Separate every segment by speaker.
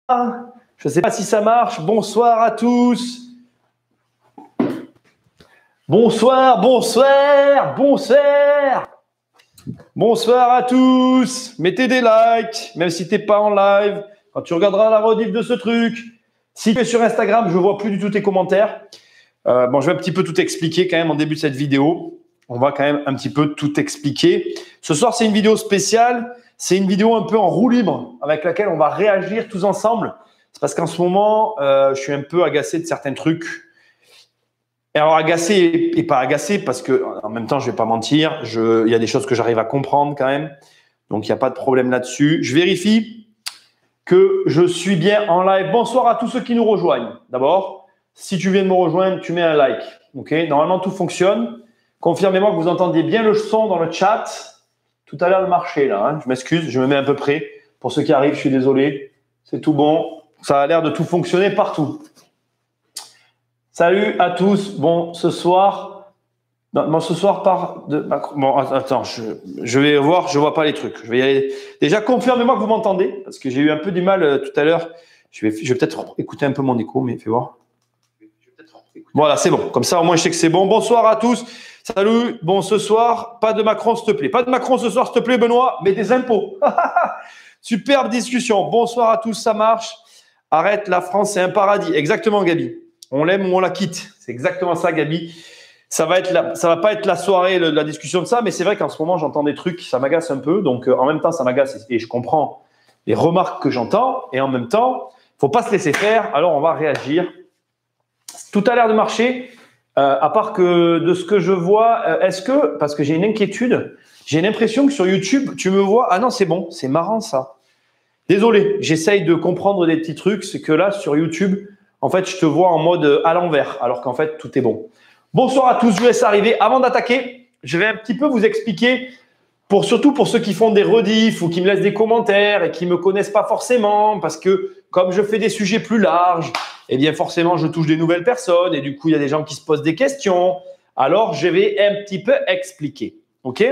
Speaker 1: Je ne sais pas si ça marche. Bonsoir à tous. Bonsoir, bonsoir, bonsoir. Bonsoir à tous. Mettez des likes, même si tu n'es pas en live. Quand tu regarderas la rediff de ce truc. Si tu es sur Instagram, je ne vois plus du tout tes commentaires. Bon, je vais un petit peu tout expliquer quand même en début de cette vidéo. On va quand même un petit peu tout expliquer. Ce soir, c'est une vidéo spéciale. C'est une vidéo un peu en roue libre avec laquelle on va réagir tous ensemble. C'est parce qu'en ce moment, je suis un peu agacé de certains trucs. Et alors, agacé et pas agacé parce que, en même temps, je vais pas mentir, il y a des choses que j'arrive à comprendre quand même. Donc, il n'y a pas de problème là-dessus. Je vérifie que je suis bien en live. Bonsoir à tous ceux qui nous rejoignent. D'abord, si tu viens de me rejoindre, tu mets un like. Ok, normalement, tout fonctionne. Confirmez-moi que vous entendiez bien le son dans le chat. Tout a l'air de marcher là. Hein. Je m'excuse, je me mets un peu près. Pour ceux qui arrivent, je suis désolé. C'est tout bon. Ça a l'air de tout fonctionner partout. Salut à tous. Bon, ce soir, bon, attends, je vais voir, je vois pas les trucs. Je vais y aller. Déjà, confirmez-moi que vous m'entendez, parce que j'ai eu un peu du mal tout à l'heure. Je vais peut-être écouter un peu mon écho, mais fais voir. Voilà, c'est bon. Comme ça, au moins, je sais que c'est bon. Bonsoir à tous. Salut. Bon, ce soir, pas de Macron, s'il te plaît. Pas de Macron ce soir, s'il te plaît, Benoît, mais des impôts. Superbe discussion. Bonsoir à tous, ça marche. Arrête, la France, c'est un paradis. Exactement, Gabi. On l'aime ou on la quitte. C'est exactement ça, Gabi. Ça va pas être la soirée, la discussion de ça, mais c'est vrai qu'en ce moment, j'entends des trucs, ça m'agace un peu. Donc, en même temps, ça m'agace et je comprends les remarques que j'entends. Et en même temps, faut pas se laisser faire. Alors, on va réagir. Tout a l'air de marcher. À part que de ce que je vois, parce que j'ai une inquiétude, j'ai l'impression que sur YouTube, tu me vois. Ah non, c'est bon, c'est marrant ça. Désolé, j'essaye de comprendre des petits trucs. C'est que là, sur YouTube, en fait, je te vois en mode à l'envers, alors qu'en fait, tout est bon. Bonsoir à tous, je vous laisse arriver. Avant d'attaquer, je vais un petit peu vous expliquer, surtout pour ceux qui font des rediffs ou qui me laissent des commentaires et qui me connaissent pas forcément, parce que comme je fais des sujets plus larges, eh bien forcément, je touche des nouvelles personnes et du coup, il y a des gens qui se posent des questions. Alors, je vais un petit peu expliquer, ok ?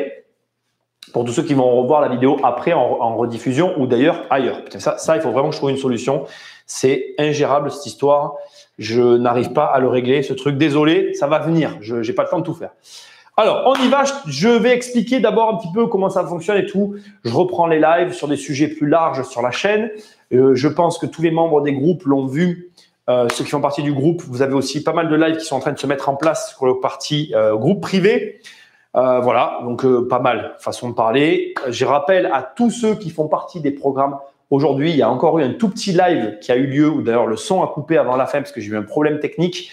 Speaker 1: Pour tous ceux qui vont revoir la vidéo après en rediffusion ou d'ailleurs ailleurs. Ça, il faut vraiment que je trouve une solution. C'est ingérable cette histoire. Je n'arrive pas à le régler, ce truc. Désolé, ça va venir. Je n'ai pas le temps de tout faire. Alors, on y va. Je vais expliquer d'abord un petit peu comment ça fonctionne et tout. Je reprends les lives sur des sujets plus larges sur la chaîne. Je pense que tous les membres des groupes l'ont vu. Ceux qui font partie du groupe, vous avez aussi pas mal de lives qui sont en train de se mettre en place pour le parti groupe privé. Voilà, donc pas mal, façon de parler. Je rappelle à tous ceux qui font partie des programmes. Aujourd'hui, il y a encore eu un tout petit live qui a eu lieu, où d'ailleurs le son a coupé avant la fin parce que j'ai eu un problème technique.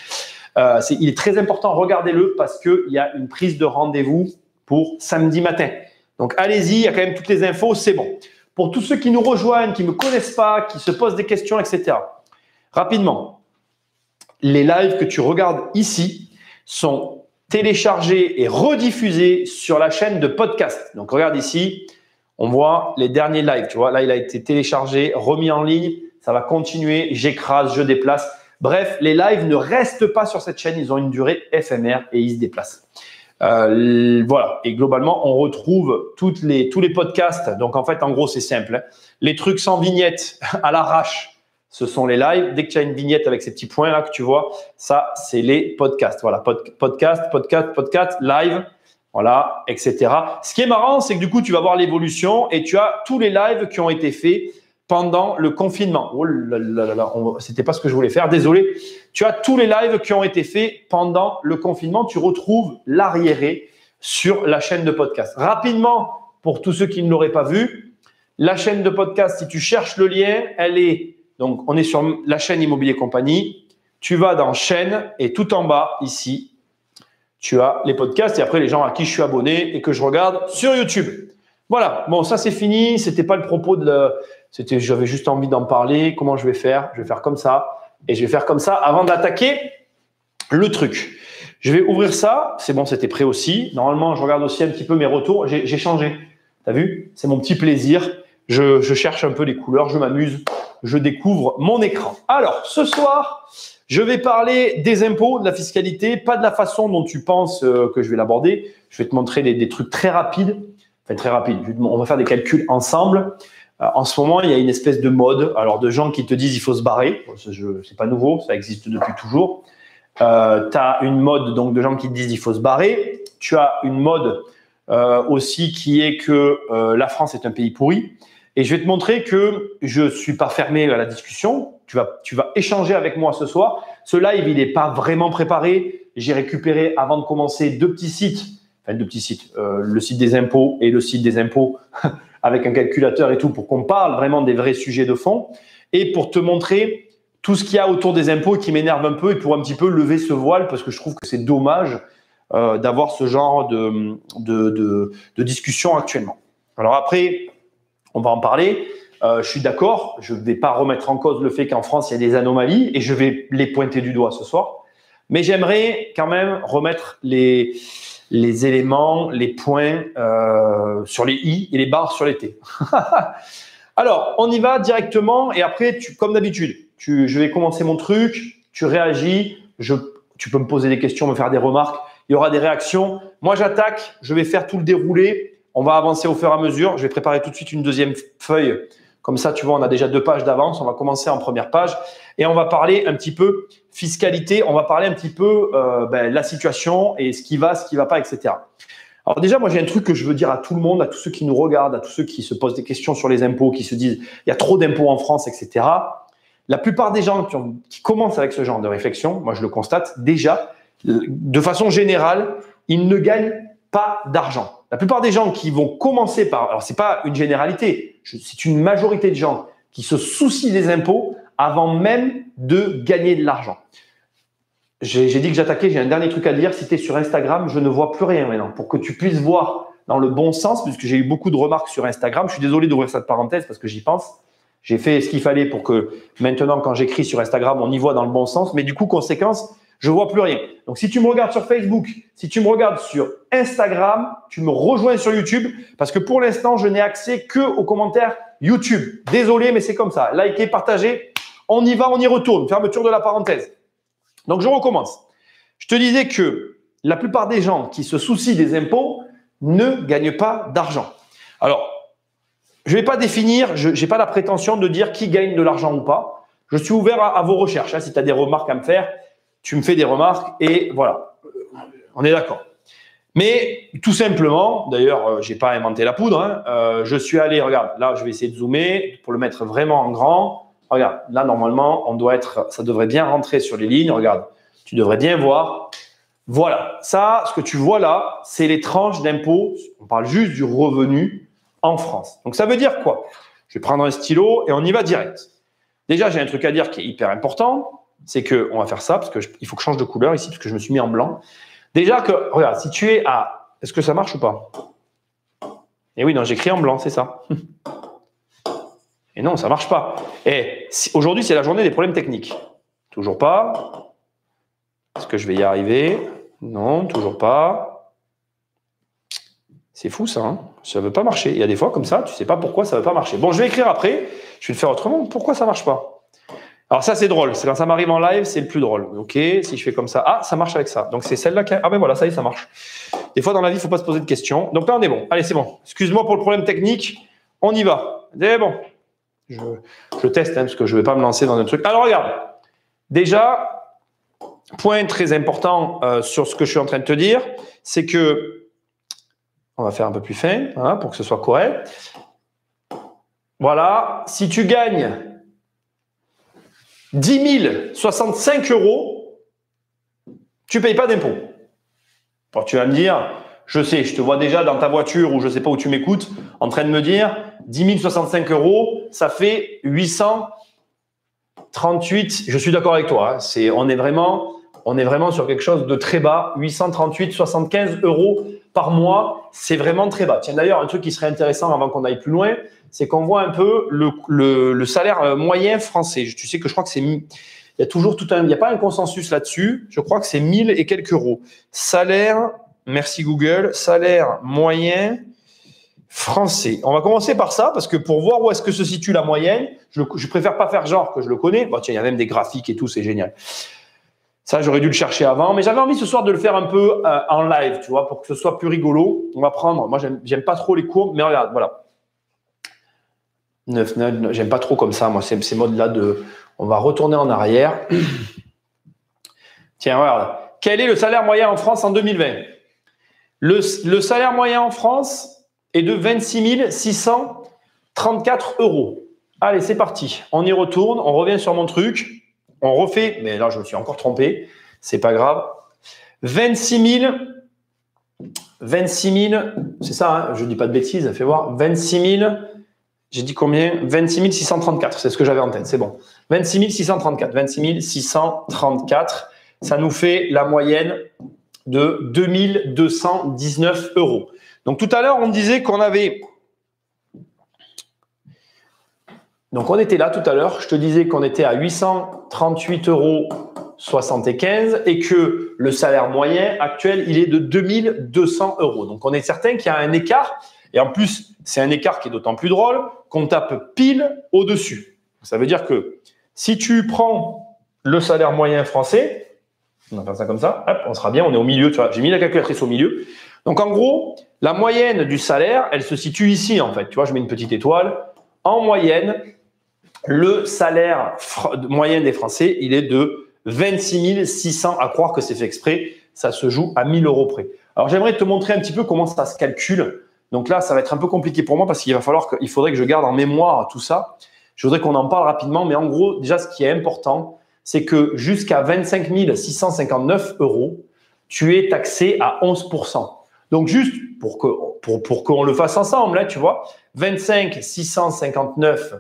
Speaker 1: Il est très important, regardez-le parce qu'il y a une prise de rendez-vous pour samedi matin. Donc allez-y, il y a quand même toutes les infos, c'est bon. Pour tous ceux qui nous rejoignent, qui ne me connaissent pas, qui se posent des questions, etc. Rapidement, les lives que tu regardes ici sont téléchargés et rediffusés sur la chaîne de podcast. Donc, regarde ici, on voit les derniers lives. Tu vois, là, il a été téléchargé, remis en ligne. Ça va continuer. J'écrase, je déplace. Bref, les lives ne restent pas sur cette chaîne. Ils ont une durée éphémère et ils se déplacent. Voilà. Et globalement, on retrouve tous les podcasts. Donc, en fait, en gros, c'est simple. Hein. Les trucs sans vignette à l'arrache, ce sont les lives. Dès que tu as une vignette avec ces petits points là que tu vois, ça, c'est les podcasts. Voilà, podcast, live, voilà, etc. Ce qui est marrant, c'est que du coup, tu vas voir l'évolution et tu as tous les lives qui ont été faits pendant le confinement. Oh là là là, c'était pas ce que je voulais faire, désolé. Tu as tous les lives qui ont été faits pendant le confinement. Tu retrouves l'arriéré sur la chaîne de podcast. Rapidement, pour tous ceux qui ne l'auraient pas vu, la chaîne de podcast, si tu cherches le lien, elle est… Donc, on est sur la chaîne Immobilier Compagnie. Tu vas dans chaîne et tout en bas, ici, tu as les podcasts et après les gens à qui je suis abonné et que je regarde sur YouTube. Voilà. Bon, ça, c'est fini. C'était pas le propos j'avais juste envie d'en parler. Comment je vais faire? Je vais faire comme ça et je vais faire comme ça avant d'attaquer le truc. Je vais ouvrir ça. C'est bon, c'était prêt aussi. Normalement, je regarde aussi un petit peu mes retours. J'ai changé. T'as vu? C'est mon petit plaisir. Je cherche un peu les couleurs. Je m'amuse. Je découvre mon écran. Alors, ce soir, je vais parler des impôts, de la fiscalité, pas de la façon dont tu penses que je vais l'aborder. Je vais te montrer des trucs très rapides. Enfin, très rapides. On va faire des calculs ensemble. En ce moment, il y a une espèce de mode, alors de gens qui te disent il faut se barrer. C'est pas nouveau, ça existe depuis toujours. Tu as une mode donc de gens qui te disent il faut se barrer. Tu as une mode aussi qui est que la France est un pays pourri. Et je vais te montrer que je suis pas fermé à la discussion. Tu vas échanger avec moi ce soir. Ce live, il n'est pas vraiment préparé. J'ai récupéré avant de commencer deux petits sites, le site des impôts et le site des impôts avec un calculateur et tout pour qu'on parle vraiment des vrais sujets de fond et pour te montrer tout ce qu'il y a autour des impôts qui m'énerve un peu et pour un petit peu lever ce voile parce que je trouve que c'est dommage d'avoir ce genre de discussion actuellement. Alors après, on va en parler. Je suis d'accord, je ne vais pas remettre en cause le fait qu'en France, il y a des anomalies et je vais les pointer du doigt ce soir. Mais j'aimerais quand même remettre les éléments, les points sur les i et les barres sur les t. Alors, on y va directement et après, comme d'habitude, je vais commencer mon truc, tu réagis, tu peux me poser des questions, me faire des remarques, il y aura des réactions. Moi, j'attaque, je vais faire tout le déroulé, on va avancer au fur et à mesure. Je vais préparer tout de suite une deuxième feuille. Comme ça, tu vois, on a déjà 2 pages d'avance. On va commencer en première page et on va parler un petit peu fiscalité. On va parler un petit peu la situation et ce qui va pas, etc. Alors déjà, moi, j'ai un truc que je veux dire à tout le monde, à tous ceux qui nous regardent, à tous ceux qui se posent des questions sur les impôts, qui se disent il y a trop d'impôts en France, etc. La plupart des gens qui commencent avec ce genre de réflexion, moi, je le constate déjà, de façon générale, ils ne gagnent pas d'argent. La plupart des gens qui vont commencer par… Alors, ce n'est pas une généralité, c'est une majorité de gens qui se soucient des impôts avant même de gagner de l'argent. J'ai dit que j'attaquais, j'ai un dernier truc à dire. Si tu es sur Instagram, je ne vois plus rien maintenant. Pour que tu puisses voir dans le bon sens, puisque j'ai eu beaucoup de remarques sur Instagram. Je suis désolé d'ouvrir cette parenthèse parce que j'y pense. J'ai fait ce qu'il fallait pour que maintenant, quand j'écris sur Instagram, on y voit dans le bon sens. Mais du coup, conséquence, je vois plus rien. Donc, si tu me regardes sur Facebook, si tu me regardes sur Instagram, tu me rejoins sur YouTube parce que pour l'instant, je n'ai accès que aux commentaires YouTube. Désolé, mais c'est comme ça. Likez, partagez. On y va, on y retourne. Fermeture de la parenthèse. Donc, je recommence. Je te disais que la plupart des gens qui se soucient des impôts ne gagnent pas d'argent. Alors, je ne vais pas définir, je n'ai pas la prétention de dire qui gagne de l'argent ou pas. Je suis ouvert à vos recherches. Si tu as des remarques à me faire, tu me fais des remarques et voilà, on est d'accord. Mais tout simplement, d'ailleurs, je n'ai pas inventé la poudre. Je suis allé, regarde, là, je vais essayer de zoomer pour le mettre vraiment en grand. Regarde, là, normalement, ça devrait bien rentrer sur les lignes. Regarde, tu devrais bien voir. Voilà, ça, ce que tu vois là, c'est les tranches d'impôts. On parle juste du revenu en France. Donc, ça veut dire quoi? Je vais prendre un stylo et on y va direct. Déjà, j'ai un truc à dire qui est hyper important. C'est qu'on va faire ça, parce qu'il faut que je change de couleur ici, parce que je me suis mis en blanc. Déjà que, regarde, si tu es à… Est-ce que ça marche ou pas? Eh oui, non, j'écris en blanc, c'est ça. Et non, ça ne marche pas. Et aujourd'hui, c'est la journée des problèmes techniques. Toujours pas. Est-ce que je vais y arriver? Non, toujours pas. C'est fou ça, hein, ça ne veut pas marcher. Il y a des fois comme ça, tu ne sais pas pourquoi ça ne veut pas marcher. Bon, je vais écrire après, je vais le faire autrement. Pourquoi ça ne marche pas? Alors ça, c'est drôle. C'est quand ça m'arrive en live, c'est le plus drôle. Ok, si je fais comme ça, ah, ça marche avec ça. Donc c'est celle-là qui… Ah ben voilà, ça y est, ça marche. Des fois dans la vie, il ne faut pas se poser de questions. Donc là, on est bon. Allez, c'est bon. Excuse-moi pour le problème technique. On y va. C'est bon. Je teste, parce que je ne vais pas me lancer dans un truc. Alors regarde. Déjà, point très important sur ce que je suis en train de te dire, c'est que… On va faire un peu plus fin, hein, pour que ce soit correct. Voilà. Si tu gagnes 10 065 €, tu ne payes pas d'impôt. Alors, tu vas me dire, je sais, je te vois déjà dans ta voiture ou je ne sais pas où tu m'écoutes, en train de me dire 10 065 €, ça fait 838. Je suis d'accord avec toi. Hein, on est vraiment sur quelque chose de très bas. 838,75 € par mois, c'est vraiment très bas. Tiens, d'ailleurs, un truc qui serait intéressant avant qu'on aille plus loin, c'est qu'on voit un peu le salaire moyen français. Tu sais que je crois que c'est… Il y a toujours il n'y a pas un consensus là-dessus. Je crois que c'est 1000 et quelques euros. Salaire, merci Google, salaire moyen français. On va commencer par ça parce que pour voir où est-ce que se situe la moyenne, je préfère pas faire genre que je le connais. Bon, tiens, il y a même des graphiques et tout, c'est génial. Ça, j'aurais dû le chercher avant, mais j'avais envie ce soir de le faire un peu en live, tu vois, pour que ce soit plus rigolo. On va prendre, moi, j'aime pas trop les courbes, mais regarde, voilà. 9, 9, j'aime pas trop comme ça, moi, ces modes-là de... On va retourner en arrière. Tiens, regarde. Quel est le salaire moyen en France en 2020? Le salaire moyen en France est de 26 634 €. Allez, c'est parti. On y retourne, on revient sur mon truc. On refait, mais là, je me suis encore trompé. C'est pas grave. 26 000, c'est ça, hein, je dis pas de bêtises, fais voir. 26 000, j'ai dit combien? 26 634, c'est ce que j'avais en tête, c'est bon. 26 634, 26 634, ça nous fait la moyenne de 2219 €. Donc tout à l'heure, on disait qu'on avait... Donc on était là tout à l'heure, je te disais qu'on était à 838,75 € et que le salaire moyen actuel, il est de 2200 €. Donc on est certain qu'il y a un écart, et en plus, c'est un écart qui est d'autant plus drôle qu'on tape pile au-dessus. Ça veut dire que si tu prends le salaire moyen français, on va faire ça comme ça, hop, on sera bien, on est au milieu, tu vois, j'ai mis la calculatrice au milieu. Donc en gros, la moyenne du salaire, elle se situe ici en fait. Tu vois, je mets une petite étoile. En moyenne, le salaire moyen des Français, il est de 26 600, à croire que c'est fait exprès, ça se joue à 1 000 € près. Alors j'aimerais te montrer un petit peu comment ça se calcule. Donc là, ça va être un peu compliqué pour moi parce qu'il faudrait que je garde en mémoire tout ça. Je voudrais qu'on en parle rapidement, mais en gros, déjà, ce qui est important, c'est que jusqu'à 25 659 €, tu es taxé à 11%. Donc juste pour qu'on le fasse ensemble, là, tu vois, 25 659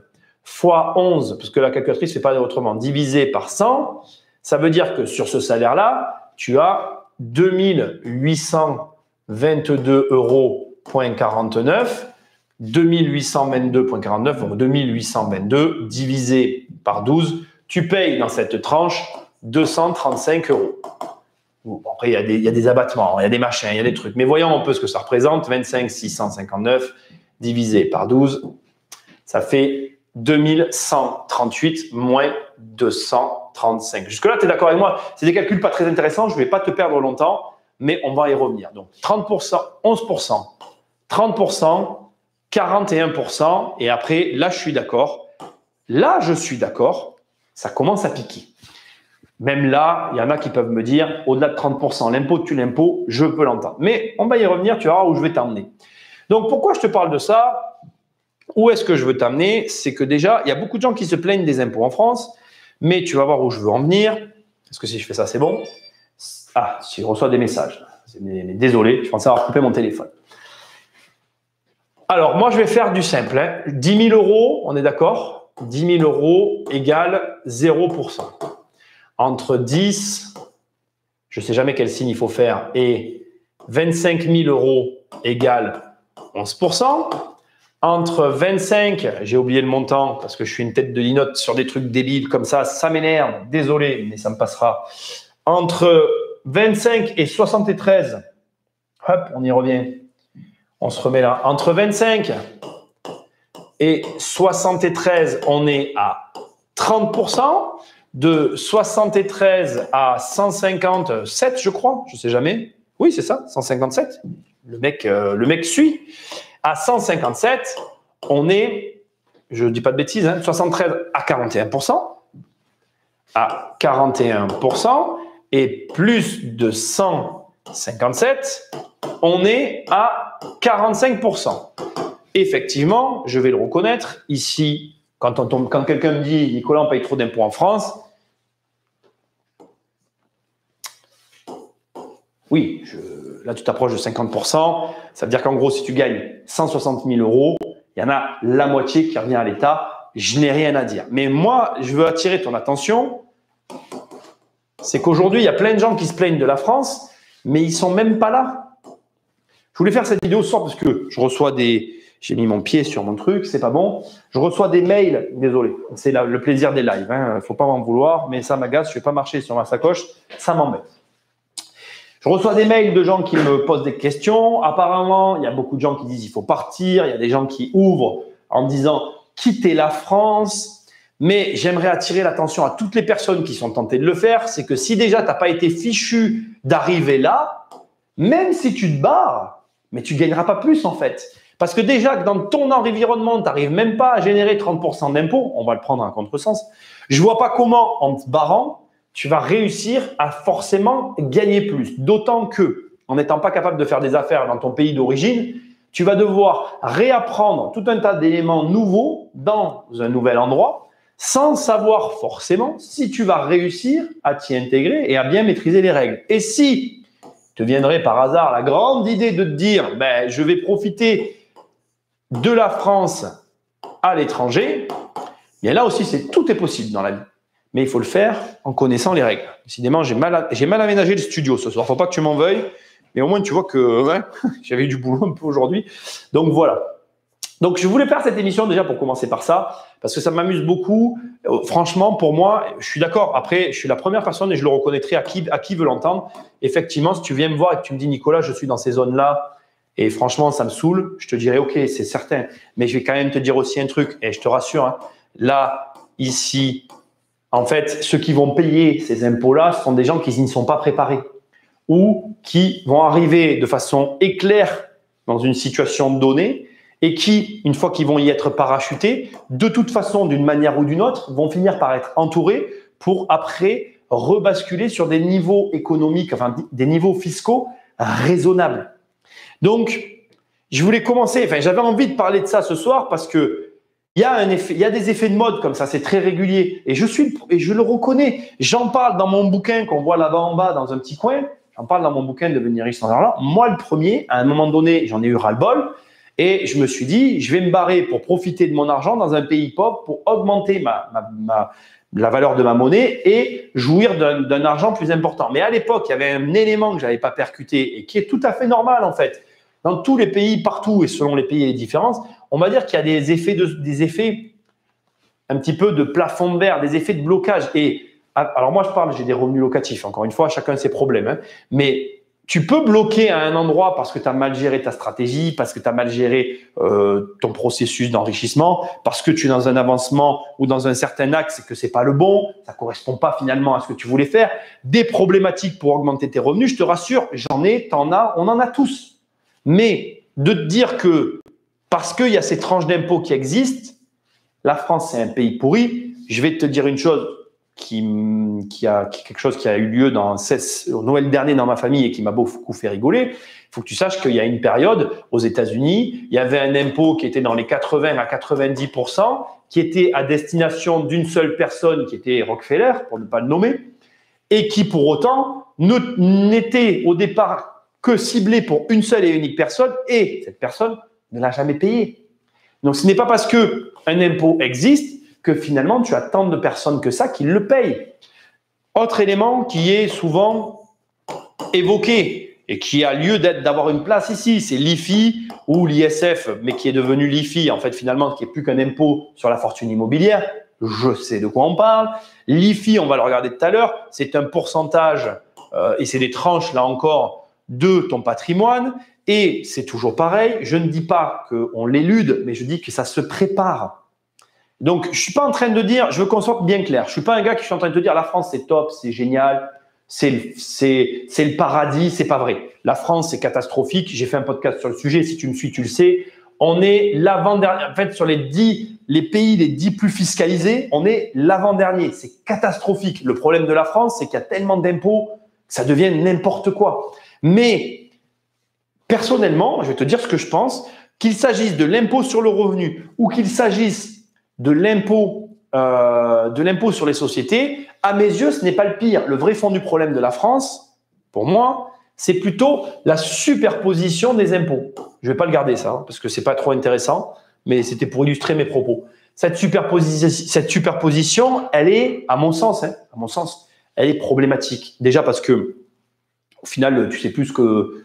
Speaker 1: fois 11, parce que la calculatrice ne fait pas autrement, divisé par 100, ça veut dire que sur ce salaire-là, tu as 2822,49 €, 2822,49, donc 2822 divisé par 12, tu payes dans cette tranche 235 €. Bon, après, il y a des abattements, il y a des machins, il y a des trucs. Mais voyons un peu ce que ça représente. 25 659 divisé par 12, ça fait 2138 moins 235. Jusque-là, tu es d'accord avec moi? C'est des calculs pas très intéressants. Je ne vais pas te perdre longtemps, mais on va y revenir. Donc, 30%, 11%, 30%, 41%. Et après, là, je suis d'accord. Là, je suis d'accord. Ça commence à piquer. Même là, il y en a qui peuvent me dire, au-delà de 30%, l'impôt tue l'impôt, je peux l'entendre. Mais on va y revenir, tu verras où je vais t'emmener. Donc, pourquoi je te parle de ça? Où est-ce que je veux t'amener? C'est que déjà, il y a beaucoup de gens qui se plaignent des impôts en France, mais tu vas voir où je veux en venir. Est-ce que si je fais ça, c'est bon? Ah, si je reçois des messages. Mais désolé, je pensais avoir coupé mon téléphone. Alors, moi, je vais faire du simple. Hein. 10 000 €, on est d'accord? 10 000 € égale 0%. Entre 10, je ne sais jamais quel signe il faut faire, et 25 000 € égale 11%. Entre 25, j'ai oublié le montant parce que je suis une tête de linotte sur des trucs débiles comme ça m'énerve, désolé, mais ça me passera. Entre 25 et 73, hop, on y revient, on se remet là. Entre 25 et 73, on est à 30%. De 73 à 157, je crois, je ne sais jamais. Oui, c'est ça, 157. Le mec suit. À 157, on est, je ne dis pas de bêtises, hein, 73 à 41%. À 41%. Et plus de 157, on est à 45%. Effectivement, je vais le reconnaître, ici, quand quelqu'un me dit « Nicolas, on paye trop d'impôts en France », oui, là, tu t'approches de 50%. Ça veut dire qu'en gros, si tu gagnes 160 000 €, il y en a la moitié qui revient à l'État. Je n'ai rien à dire. Mais moi, je veux attirer ton attention. C'est qu'aujourd'hui, il y a plein de gens qui se plaignent de la France, mais ils ne sont même pas là. Je voulais faire cette vidéo ce soir parce que je reçois des... J'ai mis mon pied sur mon truc, c'est pas bon. Je reçois des mails, désolé, c'est le plaisir des lives. Hein. Faut pas m'en vouloir, mais ça m'agace. Je vais pas marcher sur ma sacoche, ça m'embête. Je reçois des mails de gens qui me posent des questions. Apparemment, il y a beaucoup de gens qui disent il faut partir. Il y a des gens qui ouvrent en disant quittez la France. Mais j'aimerais attirer l'attention à toutes les personnes qui sont tentées de le faire. C'est que si déjà tu n'as pas été fichu d'arriver là, même si tu te barres, mais tu ne gagneras pas plus en fait. Parce que déjà que dans ton environnement, tu n'arrives même pas à générer 30% d'impôts, on va le prendre en contresens, je ne vois pas comment, en te barrant, tu vas réussir à forcément gagner plus. D'autant que, en n'étant pas capable de faire des affaires dans ton pays d'origine, tu vas devoir réapprendre tout un tas d'éléments nouveaux dans un nouvel endroit sans savoir forcément si tu vas réussir à t'y intégrer et à bien maîtriser les règles. Et si te viendrait par hasard la grande idée de te dire ben, je vais profiter de la France à l'étranger, bien là aussi, tout est possible dans la vie. Mais il faut le faire en connaissant les règles. Décidément, j'ai mal aménagé le studio ce soir. Il ne faut pas que tu m'en veuilles. Mais au moins, tu vois que ouais, j'avais eu du boulot un peu aujourd'hui. Donc, voilà. Donc, je voulais faire cette émission déjà pour commencer par ça, parce que ça m'amuse beaucoup. Franchement, pour moi, je suis d'accord. Après, je suis la première personne et je le reconnaîtrai à qui veut l'entendre. Effectivement, si tu viens me voir et que tu me dis, Nicolas, je suis dans ces zones-là, et franchement, ça me saoule, je te dirais, OK, c'est certain. Mais je vais quand même te dire aussi un truc, et je te rassure, hein, là, ici, en fait, ceux qui vont payer ces impôts-là, ce sont des gens qui n'y sont pas préparés ou qui vont arriver de façon éclair dans une situation donnée et qui, une fois qu'ils vont y être parachutés, de toute façon, d'une manière ou d'une autre, vont finir par être entourés pour après rebasculer sur des niveaux économiques, enfin des niveaux fiscaux raisonnables. Donc, je voulais commencer, enfin j'avais envie de parler de ça ce soir parce que il y a des effets de mode comme ça, c'est très régulier et je le reconnais. J'en parle dans mon bouquin qu'on voit là-bas en bas dans un petit coin. J'en parle dans mon bouquin de Devenir riche sans argent. Moi, le premier, à un moment donné, j'en ai eu ras-le-bol et je me suis dit, je vais me barrer pour profiter de mon argent dans un pays pauvre pour augmenter la valeur de ma monnaie et jouir d'un argent plus important. Mais à l'époque, il y avait un élément que je n'avais pas percuté et qui est tout à fait normal en fait. Dans tous les pays, partout et selon les pays et les différences, on va dire qu'il y a des effets un petit peu de plafond de verre, des effets de blocage. Et alors moi, j'ai des revenus locatifs. Encore une fois, chacun ses problèmes. Hein. Mais tu peux bloquer à un endroit parce que tu as mal géré ta stratégie, parce que tu as mal géré ton processus d'enrichissement, parce que tu es dans un avancement ou dans un certain axe et que c'est pas le bon, ça correspond pas finalement à ce que tu voulais faire. Des problématiques pour augmenter tes revenus, je te rassure, t'en as, on en a tous. Mais de te dire que parce qu'il y a ces tranches d'impôts qui existent, la France, c'est un pays pourri. Je vais te dire une chose quelque chose qui a eu lieu au Noël dernier dans ma famille et qui m'a beaucoup fait rigoler. Il faut que tu saches qu'il y a une période aux États-Unis, il y avait un impôt qui était dans les 80 à 90%, qui était à destination d'une seule personne, qui était Rockefeller, pour ne pas le nommer, et qui pour autant n'était au départ que ciblé pour une seule et unique personne, et cette personne ne l'a jamais payé. Donc, ce n'est pas parce qu'un impôt existe que finalement, tu as tant de personnes que ça qui le payent. Autre élément qui est souvent évoqué et qui a lieu d'avoir une place ici, c'est l'IFI ou l'ISF, mais qui est devenu l'IFI, en fait, finalement, qui n'est plus qu'un impôt sur la fortune immobilière. Je sais de quoi on parle. L'IFI, on va le regarder tout à l'heure, c'est un pourcentage, et c'est des tranches, là encore, de ton patrimoine. Et c'est toujours pareil, je ne dis pas qu'on l'élude, mais je dis que ça se prépare. Donc, je ne suis pas en train de dire, je veux qu'on soit bien clair, je ne suis pas un gars qui suis en train de te dire la France c'est top, c'est génial, c'est le paradis, c'est pas vrai. La France c'est catastrophique, j'ai fait un podcast sur le sujet, si tu me suis, tu le sais. On est l'avant-dernier, en fait sur les pays les 10 plus fiscalisés, on est l'avant-dernier, c'est catastrophique. Le problème de la France, c'est qu'il y a tellement d'impôts que ça devient n'importe quoi. Mais personnellement, je vais te dire ce que je pense, qu'il s'agisse de l'impôt sur le revenu ou qu'il s'agisse de l'impôt sur les sociétés, à mes yeux, ce n'est pas le pire. Le vrai fond du problème de la France, pour moi, c'est plutôt la superposition des impôts. Je ne vais pas le garder ça, parce que ce n'est pas trop intéressant, mais c'était pour illustrer mes propos. Cette superposition, elle est, à mon sens, elle est problématique. Déjà parce que, au final, tu sais plus que,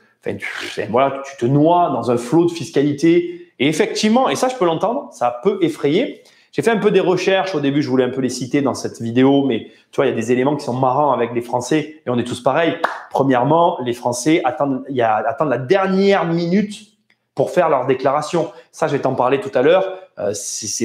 Speaker 1: voilà, tu te noies dans un flot de fiscalité. Et effectivement, et ça, je peux l'entendre, ça peut effrayer. J'ai fait un peu des recherches. Au début, je voulais un peu les citer dans cette vidéo, mais tu vois, il y a des éléments qui sont marrants avec les Français et on est tous pareils. Premièrement, les Français attendent la dernière minute pour faire leur déclaration. Ça, je vais t'en parler tout à l'heure.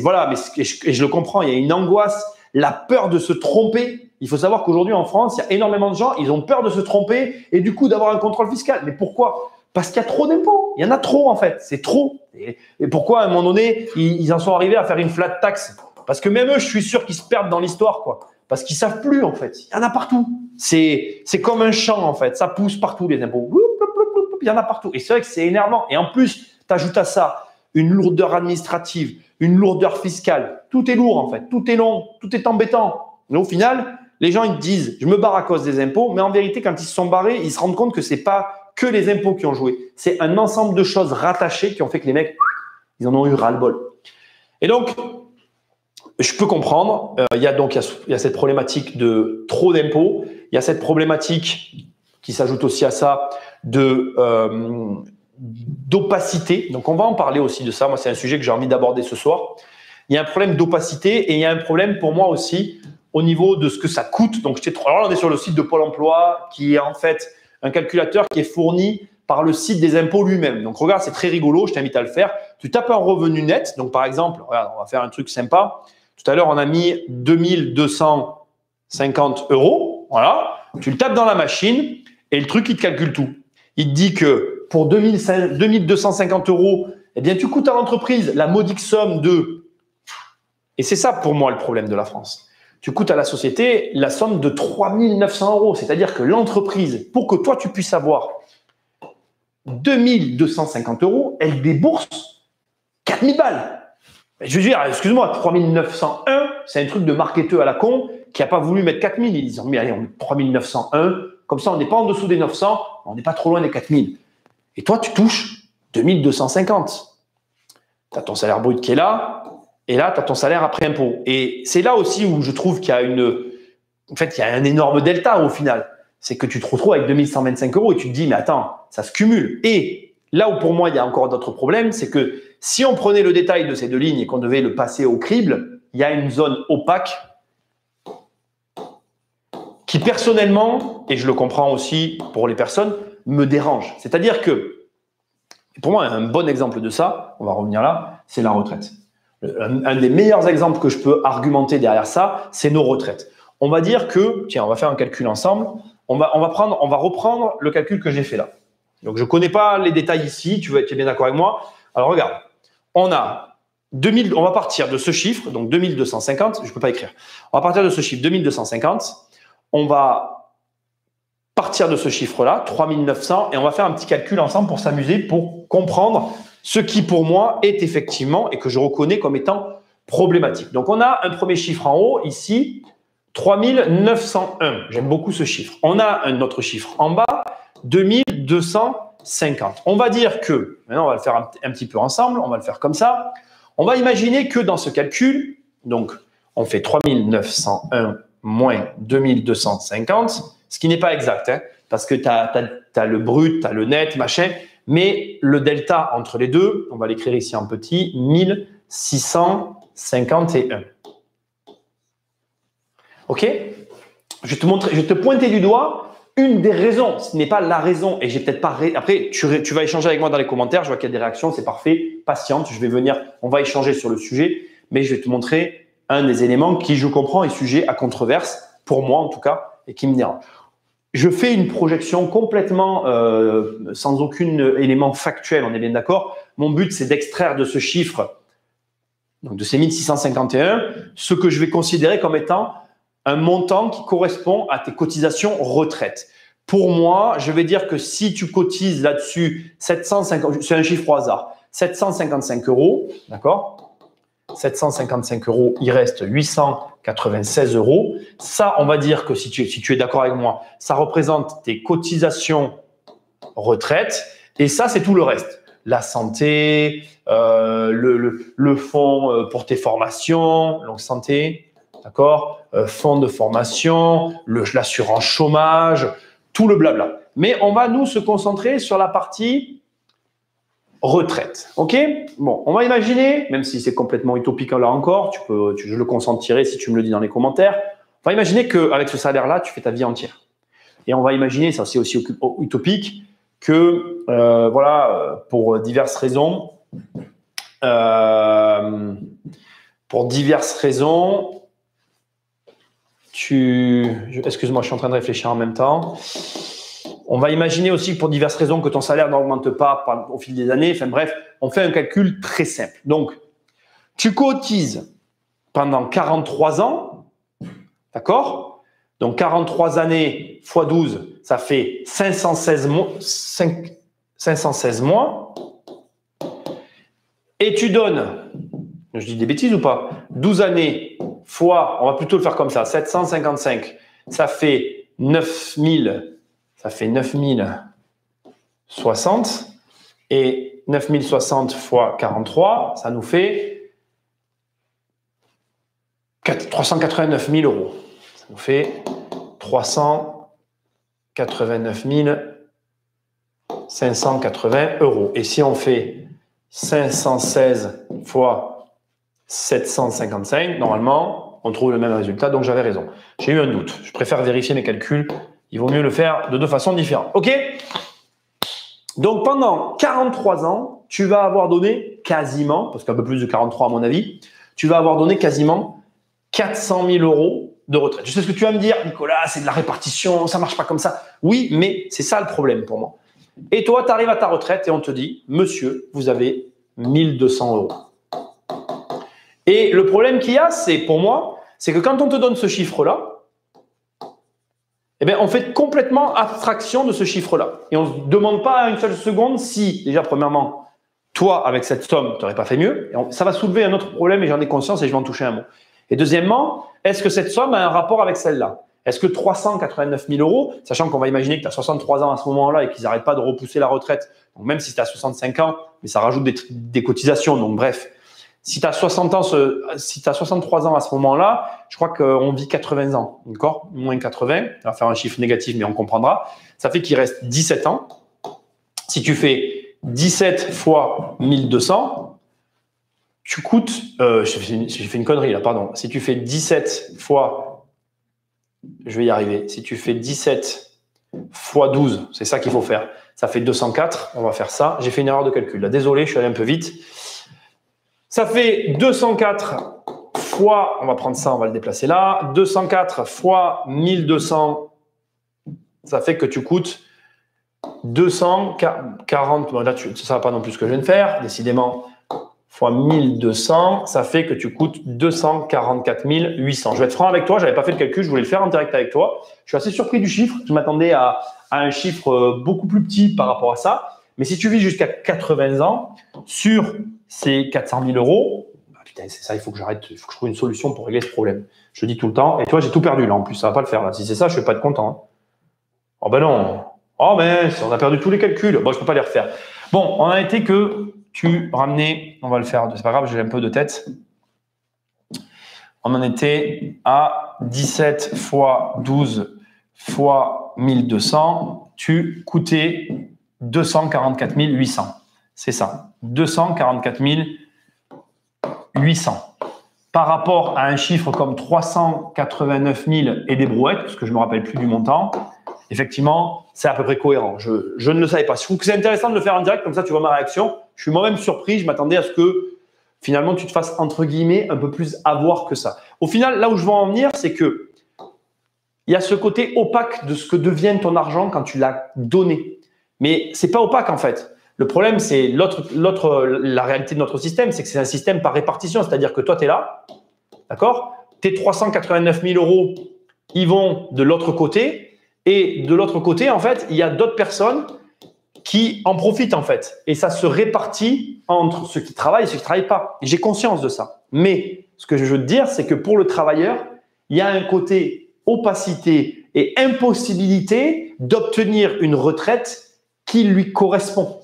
Speaker 1: Voilà, mais je le comprends. Il y a une angoisse, la peur de se tromper. Il faut savoir qu'aujourd'hui, en France, il y a énormément de gens, ils ont peur de se tromper et du coup d'avoir un contrôle fiscal. Mais pourquoi ? Parce qu'il y a trop d'impôts. Il y en a trop, en fait. C'est trop. Et pourquoi, à un moment donné, ils en sont arrivés à faire une flat tax? Parce que même eux, je suis sûr qu'ils se perdent dans l'histoire, quoi. Parce qu'ils savent plus, en fait. Il y en a partout. C'est comme un champ, en fait. Ça pousse partout, les impôts. Il y en a partout. Et c'est vrai que c'est énervant. Et en plus, tu ajoutes à ça une lourdeur administrative, une lourdeur fiscale. Tout est lourd, en fait. Tout est long. Tout est embêtant. Mais au final, les gens, ils te disent, je me barre à cause des impôts. Mais en vérité, quand ils se sont barrés, ils se rendent compte que c'est pas que les impôts qui ont joué. C'est un ensemble de choses rattachées qui ont fait que les mecs, ils en ont eu ras-le-bol. Et donc, je peux comprendre, il y a cette problématique de trop d'impôts, il y a cette problématique qui s'ajoute aussi à ça d'opacité. Donc, on va en parler aussi de ça. Moi, c'est un sujet que j'ai envie d'aborder ce soir. Il y a un problème d'opacité et il y a un problème pour moi aussi au niveau de ce que ça coûte. Donc, alors là, on est sur le site de Pôle emploi qui est en fait un calculateur qui est fourni par le site des impôts lui-même. Donc, regarde, c'est très rigolo, je t'invite à le faire. Tu tapes un revenu net. Donc, par exemple, regarde, on va faire un truc sympa. Tout à l'heure, on a mis 2250 €. Voilà. Tu le tapes dans la machine et le truc, il te calcule tout. Il te dit que pour 2250 €, eh bien, tu coûtes à l'entreprise la modique somme de… Et c'est ça, pour moi, le problème de la France. Tu coûtes à la société la somme de 3900 €. C'est-à-dire que l'entreprise, pour que toi, tu puisses avoir 2250 €, elle débourse 4000 balles. Je veux dire, excuse-moi, 3901, c'est un truc de marketeur à la con qui n'a pas voulu mettre 4000. Ils ont mis, allez, on met 3901. Comme ça, on n'est pas en dessous des 900, on n'est pas trop loin des 4000. Et toi, tu touches 2250. Tu as ton salaire brut qui est là. Et là, tu as ton salaire après impôt. Et c'est là aussi où je trouve qu'il y a en fait, il y a un énorme delta au final. C'est que tu te retrouves avec 2125 € et tu te dis, mais attends, ça se cumule. Et là où pour moi, il y a encore d'autres problèmes, c'est que si on prenait le détail de ces deux lignes et qu'on devait le passer au crible, il y a une zone opaque qui personnellement, et je le comprends aussi pour les personnes, me dérange. C'est-à-dire que, pour moi, un bon exemple de ça, on va revenir là, c'est la retraite. Un des meilleurs exemples que je peux argumenter derrière ça, c'est nos retraites. On va dire que, tiens, on va faire un calcul ensemble. On va reprendre le calcul que j'ai fait là. Donc, je ne connais pas les détails ici. Tu es bien d'accord avec moi? Alors, regarde. On va partir de ce chiffre, donc 2250. Je ne peux pas écrire. On va partir de ce chiffre 2250. On va partir de ce chiffre-là, 3900, et on va faire un petit calcul ensemble pour s'amuser, pour comprendre ce qui, pour moi, est effectivement, et que je reconnais comme étant problématique. Donc, on a un premier chiffre en haut, ici, 3901. J'aime beaucoup ce chiffre. On a un autre chiffre en bas, 2250. On va dire que, maintenant, on va le faire un petit peu ensemble, on va le faire comme ça. On va imaginer que dans ce calcul, donc, on fait 3901 moins 2250, ce qui n'est pas exact, hein, parce que tu as le brut, tu as le net, machin, mais le delta entre les deux, on va l'écrire ici en petit, 1651. OK? Je vais te pointer du doigt une des raisons. Ce n'est pas la raison. Et j'ai peut-être pas… Après, tu vas échanger avec moi dans les commentaires. Je vois qu'il y a des réactions. C'est parfait. Patiente. Je vais venir. On va échanger sur le sujet. Mais je vais te montrer un des éléments qui, je comprends, est sujet à controverse, pour moi en tout cas, et qui me dérange. Je fais une projection complètement sans aucun élément factuel. On est bien d'accord. Mon but, c'est d'extraire de ce chiffre, donc de ces 1651, ce que je vais considérer comme étant un montant qui correspond à tes cotisations retraite. Pour moi, je vais dire que si tu cotises là-dessus 750, c'est un chiffre au hasard, 755 €, d'accord? 755 €, il reste 896 €. Ça, on va dire que si tu es d'accord avec moi, ça représente tes cotisations retraite. Et ça, c'est tout le reste. La santé, le fonds pour tes formations, donc santé, d'accord, fonds de formation, l'assurance chômage, tout le blabla. Mais on va nous se concentrer sur la partie retraite. OK? Bon, on va imaginer, même si c'est complètement utopique là encore, je le consentirai si tu me le dis dans les commentaires. On va imaginer qu'avec ce salaire-là, tu fais ta vie entière. Et on va imaginer, ça c'est aussi utopique, que pour diverses raisons, excuse-moi, je suis en train de réfléchir en même temps. On va imaginer aussi pour diverses raisons que ton salaire n'augmente pas au fil des années. Enfin bref, on fait un calcul très simple. Donc, tu cotises pendant 43 ans, d'accord? Donc, 43 années x 12, ça fait 516 mois. 516 mois. Et tu donnes, je dis des bêtises ou pas? 12 années fois, on va plutôt le faire comme ça, 755, ça fait 9000, ça fait 9060. Et 9060 fois 43, ça nous fait 389 000 euros. Ça nous fait 389 580 euros. Et si on fait 516 fois 755, normalement, on trouve le même résultat. Donc, j'avais raison. J'ai eu un doute. Je préfère vérifier mes calculs. Il vaut mieux le faire de deux façons différentes. OK? Donc, pendant 43 ans, tu vas avoir donné quasiment, parce qu'un peu plus de 43 à mon avis, tu vas avoir donné quasiment 400 000 euros de retraite. Je sais ce que tu vas me dire, Nicolas, c'est de la répartition, ça ne marche pas comme ça. Oui, mais c'est ça le problème pour moi. Et toi, tu arrives à ta retraite et on te dit, monsieur, vous avez 1200 euros. Et le problème qu'il y a, c'est pour moi, c'est que quand on te donne ce chiffre-là, eh bien, on fait complètement abstraction de ce chiffre-là. Et on ne se demande pas à une seule seconde si, déjà, premièrement, toi, avec cette somme, tu n'aurais pas fait mieux. Et ça va soulever un autre problème et j'en ai conscience et je vais en toucher un mot. Et deuxièmement, est-ce que cette somme a un rapport avec celle-là? Est-ce que 389 000 euros, sachant qu'on va imaginer que tu as 63 ans à ce moment-là et qu'ils n'arrêtent pas de repousser la retraite, donc même si tu as 65 ans, mais ça rajoute des cotisations, donc bref, si tu as 63 ans à ce moment-là, je crois qu'on vit 80 ans, d'accord? Moins 80, on va faire un chiffre négatif, mais on comprendra. Ça fait qu'il reste 17 ans. Si tu fais 17 fois 1200, tu coûtes… j'ai fait une connerie là, pardon. Si tu fais 17 fois… Je vais y arriver. Si tu fais 17 fois 12, c'est ça qu'il faut faire. Ça fait 204. On va faire ça. J'ai fait une erreur de calcul. Là, désolé, je suis allé un peu vite. Ça fait 204 fois, on va prendre ça, on va le déplacer là, 204 fois 1200, ça fait que tu coûtes 240, bon là, ça ne va pas non plus ce que je viens de faire, décidément, fois 1200, ça fait que tu coûtes 244 800. Je vais être franc avec toi, je n'avais pas fait le calcul, je voulais le faire en direct avec toi. Je suis assez surpris du chiffre, je m'attendais à un chiffre beaucoup plus petit par rapport à ça. Mais si tu vis jusqu'à 80 ans, sur ces 400 000 euros, bah putain, c'est ça, il faut que j'arrête, il faut que je trouve une solution pour régler ce problème. Je le dis tout le temps. Et toi, j'ai tout perdu là en plus, ça va pas le faire là. Si c'est ça, je vais pas être content. Hein. Oh ben non. Oh mais on a perdu tous les calculs. Bon, je peux pas les refaire. Bon, on a été que tu ramenais, on va le faire, c'est pas grave, j'ai un peu de tête. On en était à 17 fois 12 fois 1200. Tu coûtais 244 800. C'est ça. 244 800. Par rapport à un chiffre comme 389 000 et des brouettes, parce que je ne me rappelle plus du montant, effectivement, c'est à peu près cohérent. Je ne le savais pas. Je trouve que c'est intéressant de le faire en direct, comme ça tu vois ma réaction. Je suis moi-même surpris. Je m'attendais à ce que finalement tu te fasses, entre guillemets, un peu plus avoir que ça. Au final, là où je veux en venir, c'est que il y a ce côté opaque de ce que devient ton argent quand tu l'as donné. Mais c'est pas opaque en fait. Le problème, c'est la réalité de notre système, c'est que c'est un système par répartition. C'est-à-dire que toi, tu es là, d'accord? Tes 389 000 euros, ils vont de l'autre côté. Et de l'autre côté, en fait, il y a d'autres personnes qui en profitent en fait. Et ça se répartit entre ceux qui travaillent et ceux qui ne travaillent pas. Et j'ai conscience de ça. Mais ce que je veux te dire, c'est que pour le travailleur, il y a un côté opacité et impossibilité d'obtenir une retraite qui lui correspond.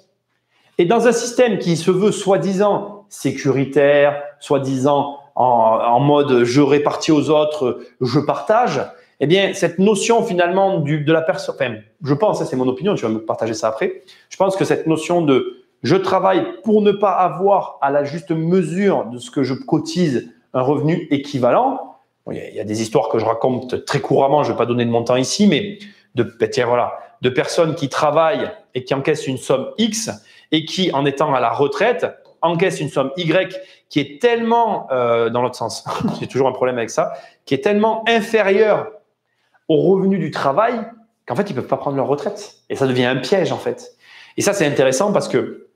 Speaker 1: Et dans un système qui se veut soi-disant sécuritaire, soi-disant en mode je répartis aux autres, je partage, eh bien, cette notion finalement de la personne, enfin, je pense, c'est mon opinion, tu vas me partager ça après, je pense que cette notion de je travaille pour ne pas avoir à la juste mesure de ce que je cotise un revenu équivalent. Bon, il y a des histoires que je raconte très couramment, je ne vais pas donner de montant ici, mais de personnes qui travaillent et qui encaissent une somme X et qui, en étant à la retraite, encaissent une somme Y qui est tellement, dans l'autre sens, j'ai toujours un problème avec ça, qui est tellement inférieure au revenu du travail qu'en fait, ils ne peuvent pas prendre leur retraite. Et ça devient un piège, en fait. Et ça, c'est intéressant parce que,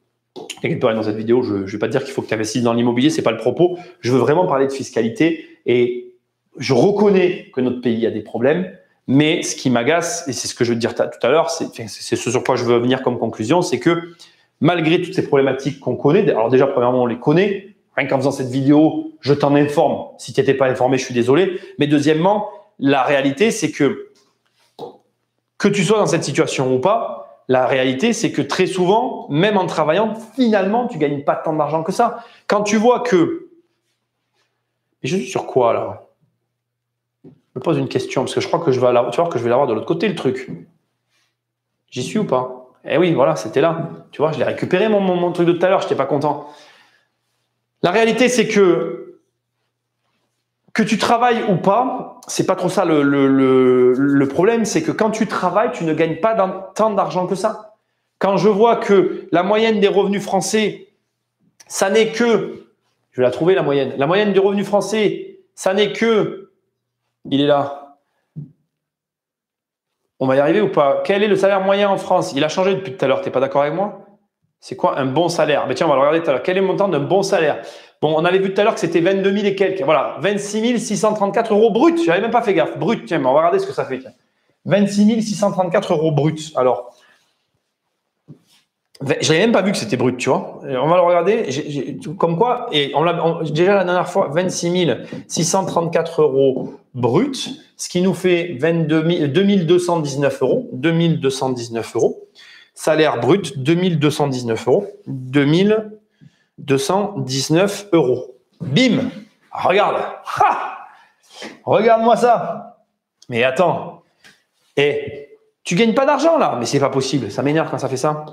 Speaker 1: t'inquiète pas, dans cette vidéo, je ne vais pas te dire qu'il faut que tu investisses dans l'immobilier, ce n'est pas le propos. Je veux vraiment parler de fiscalité. Et je reconnais que notre pays a des problèmes. Mais ce qui m'agace, et c'est ce que je veux te dire tout à l'heure, c'est ce sur quoi je veux venir comme conclusion, c'est que malgré toutes ces problématiques qu'on connaît, alors déjà, premièrement, on les connaît. Rien qu'en faisant cette vidéo, je t'en informe. Si tu n'étais pas informé, je suis désolé. Mais deuxièmement, la réalité, c'est que tu sois dans cette situation ou pas, la réalité, c'est que très souvent, même en travaillant, finalement, tu ne gagnes pas tant d'argent que ça. Quand tu vois que… Mais je suis sur quoi, là ? Je me pose une question, parce que je crois que tu vas voir que je vais l'avoir de l'autre côté, le truc. J'y suis ou pas? Eh oui, voilà, c'était là. Tu vois, je l'ai récupéré, mon truc de tout à l'heure, je n'étais pas content. La réalité, c'est que tu travailles ou pas, c'est pas trop ça le problème, c'est que quand tu travailles, tu ne gagnes pas tant d'argent que ça. Quand je vois que la moyenne des revenus français, ça n'est que… Je vais la trouver, la moyenne. La moyenne des revenus français, ça n'est que… Il est là. On va y arriver ou pas? Quel est le salaire moyen en France? Il a changé depuis tout à l'heure. Tu n'es pas d'accord avec moi? C'est quoi un bon salaire? Mais tiens, on va le regarder tout à l'heure. Quel est le montant d'un bon salaire? Bon, on avait vu tout à l'heure que c'était 22 000 et quelques. Voilà, 26 634 euros brut. Je n'avais même pas fait gaffe. Brut, tiens, on va regarder ce que ça fait. 26 634 euros brut. Alors, je n'avais même pas vu que c'était brut, tu vois. On va le regarder. Comme quoi, et déjà la dernière fois, 26 634 euros brut, ce qui nous fait 2219 euros. 2219 euros. Salaire brut, 2219 euros. 2219 euros. Bim! Regarde! Ha! Regarde-moi ça! Mais attends. Tu gagnes pas d'argent là? Mais c'est pas possible. Ça m'énerve quand ça fait ça.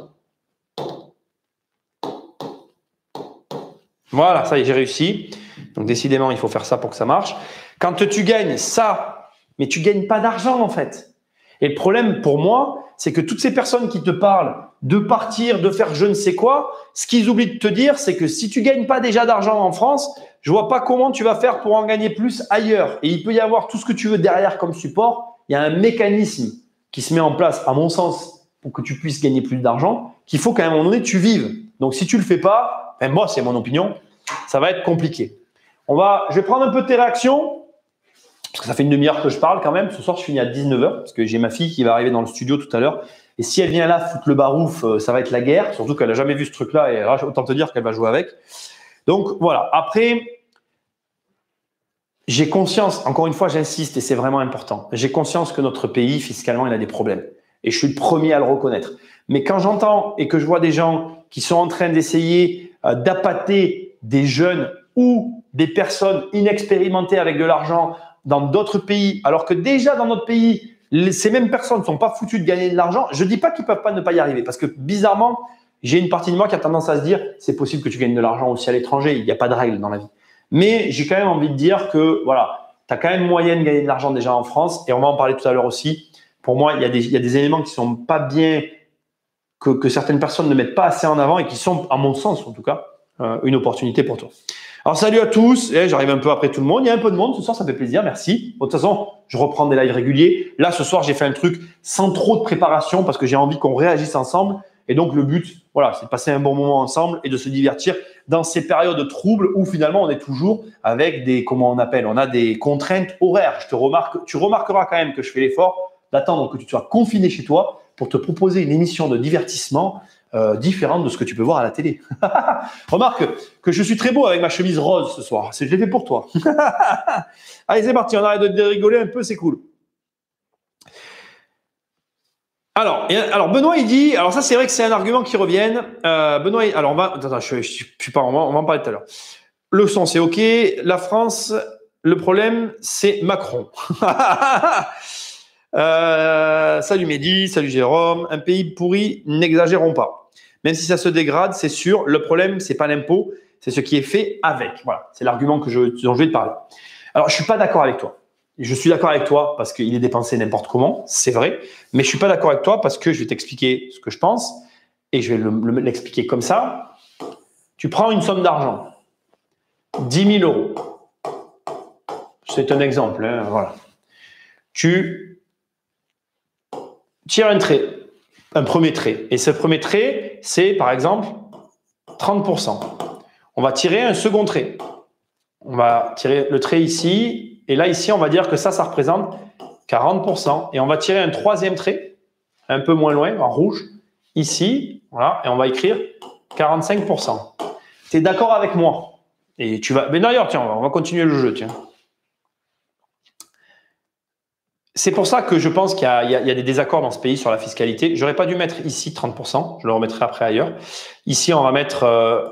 Speaker 1: Voilà, ça y est, j'ai réussi. Donc, décidément, il faut faire ça pour que ça marche. Quand tu gagnes ça, mais tu gagnes pas d'argent en fait. Et le problème pour moi, c'est que toutes ces personnes qui te parlent de partir, de faire je ne sais quoi, ce qu'ils oublient de te dire, c'est que si tu gagnes pas déjà d'argent en France, je vois pas comment tu vas faire pour en gagner plus ailleurs. Et il peut y avoir tout ce que tu veux derrière comme support. Il y a un mécanisme qui se met en place, à mon sens, pour que tu puisses gagner plus d'argent, qu'il faut qu'à un moment donné, tu vives. Donc, si tu le fais pas, même moi, c'est mon opinion, ça va être compliqué. Je vais prendre un peu tes réactions, parce que ça fait une demi-heure que je parle quand même. Ce soir, je finis à 19h, parce que j'ai ma fille qui va arriver dans le studio tout à l'heure. Et si elle vient là foutre le barouf, ça va être la guerre, surtout qu'elle n'a jamais vu ce truc-là, et autant te dire qu'elle va jouer avec. Donc, voilà. Après, j'ai conscience, encore une fois, j'insiste, et c'est vraiment important, j'ai conscience que notre pays, fiscalement, il a des problèmes. Et je suis le premier à le reconnaître. Mais quand j'entends et que je vois des gens qui sont en train d'essayer d'appâter des jeunes ou des personnes inexpérimentées avec de l'argent dans d'autres pays, alors que déjà dans notre pays, ces mêmes personnes ne sont pas foutues de gagner de l'argent, je ne dis pas qu'ils ne peuvent pas ne pas y arriver. Parce que bizarrement, j'ai une partie de moi qui a tendance à se dire c'est possible que tu gagnes de l'argent aussi à l'étranger, il n'y a pas de règle dans la vie. Mais j'ai quand même envie de dire que voilà, tu as quand même moyen de gagner de l'argent déjà en France, et on va en parler tout à l'heure aussi. Pour moi, il y a des éléments qui ne sont pas bien, que certaines personnes ne mettent pas assez en avant et qui sont, à mon sens en tout cas, une opportunité pour toi. Alors, salut à tous. J'arrive un peu après tout le monde. Il y a un peu de monde ce soir, ça fait plaisir. Merci. Bon, de toute façon, je reprends des lives réguliers. Là, ce soir, j'ai fait un truc sans trop de préparation parce que j'ai envie qu'on réagisse ensemble. Et donc, le but, voilà, c'est de passer un bon moment ensemble et de se divertir dans ces périodes troubles où finalement, on est toujours avec on a des contraintes horaires. Tu remarqueras quand même que je fais l'effort d'attendre que tu sois confiné chez toi pour te proposer une émission de divertissement différente de ce que tu peux voir à la télé. Remarque que je suis très beau avec ma chemise rose ce soir. Je l'ai fait pour toi. Allez, c'est parti. On arrête de rigoler un peu, c'est cool. Alors, Benoît, il dit, alors ça, c'est vrai que c'est un argument qui revient. Benoît, alors on va en parler tout à l'heure. Le son, c'est OK. La France, le problème, c'est Macron. Salut Mehdi, salut Jérôme. Un pays pourri, n'exagérons pas. Même si ça se dégrade, c'est sûr. Le problème, c'est pas l'impôt, c'est ce qui est fait avec. Voilà, c'est l'argument dont je vais te parler. Alors, je suis pas d'accord avec toi. Je suis d'accord avec toi parce qu'il est dépensé n'importe comment, c'est vrai. Mais je suis pas d'accord avec toi parce que je vais t'expliquer ce que je pense et je vais l'expliquer comme ça. Tu prends une somme d'argent, 10 000 euros. C'est un exemple, hein, voilà. Tu tire un trait, un premier trait. Et ce premier trait, c'est par exemple 30%. On va tirer un second trait. On va tirer le trait ici. Et là, ici, on va dire que ça représente 40%. Et on va tirer un troisième trait, un peu moins loin, en rouge, ici. Voilà, et on va écrire 45%. Tu es d'accord avec moi? Et tu vas. Mais d'ailleurs, tiens, on va continuer le jeu, tiens. C'est pour ça que je pense qu'il y a des désaccords dans ce pays sur la fiscalité. J'aurais pas dû mettre ici 30%, je le remettrai après ailleurs. Ici, on va mettre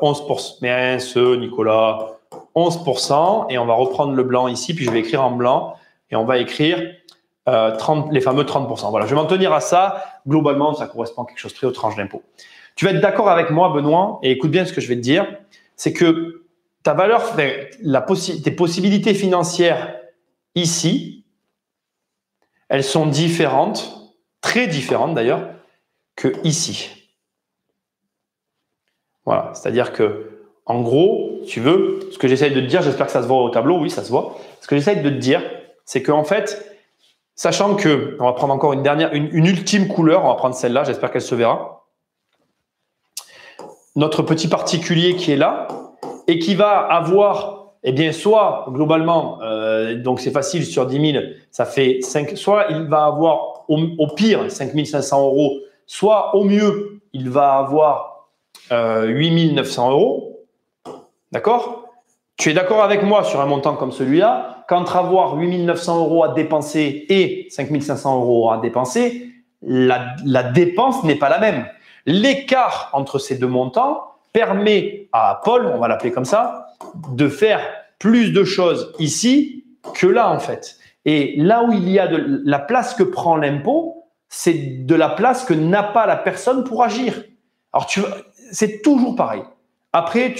Speaker 1: 11%. Mais Nicolas, 11%, et on va reprendre le blanc ici, puis je vais écrire en blanc, et on va écrire les fameux 30%. Voilà, je vais m'en tenir à ça. Globalement, ça correspond à quelque chose de très aux tranches d'impôt. Tu vas être d'accord avec moi, Benoît, et écoute bien ce que je vais te dire, c'est que ta valeur, tes possibilités financières ici, elles sont différentes, très différentes d'ailleurs, que ici. Voilà, c'est-à-dire que, en gros, si tu veux, ce que j'essaye de te dire, j'espère que ça se voit au tableau, oui, ça se voit. Ce que j'essaye de te dire, c'est qu'en fait, sachant que, on va prendre encore une ultime couleur, on va prendre celle-là, j'espère qu'elle se verra. Notre petit particulier qui est là et qui va avoir, eh bien, soit globalement, donc c'est facile, sur 10 000, ça fait 5, soit il va avoir au pire 5 500 €, soit au mieux, il va avoir 8 900 €. D'accord? Tu es d'accord avec moi sur un montant comme celui-là, qu'entre avoir 8 900 € à dépenser et 5 500 € à dépenser, la dépense n'est pas la même. L'écart entre ces deux montants permet à Paul, on va l'appeler comme ça, de faire plus de choses ici que là en fait. Et là où il y a de la place que prend l'impôt, c'est de la place que n'a pas la personne pour agir. Alors c'est toujours pareil. Après,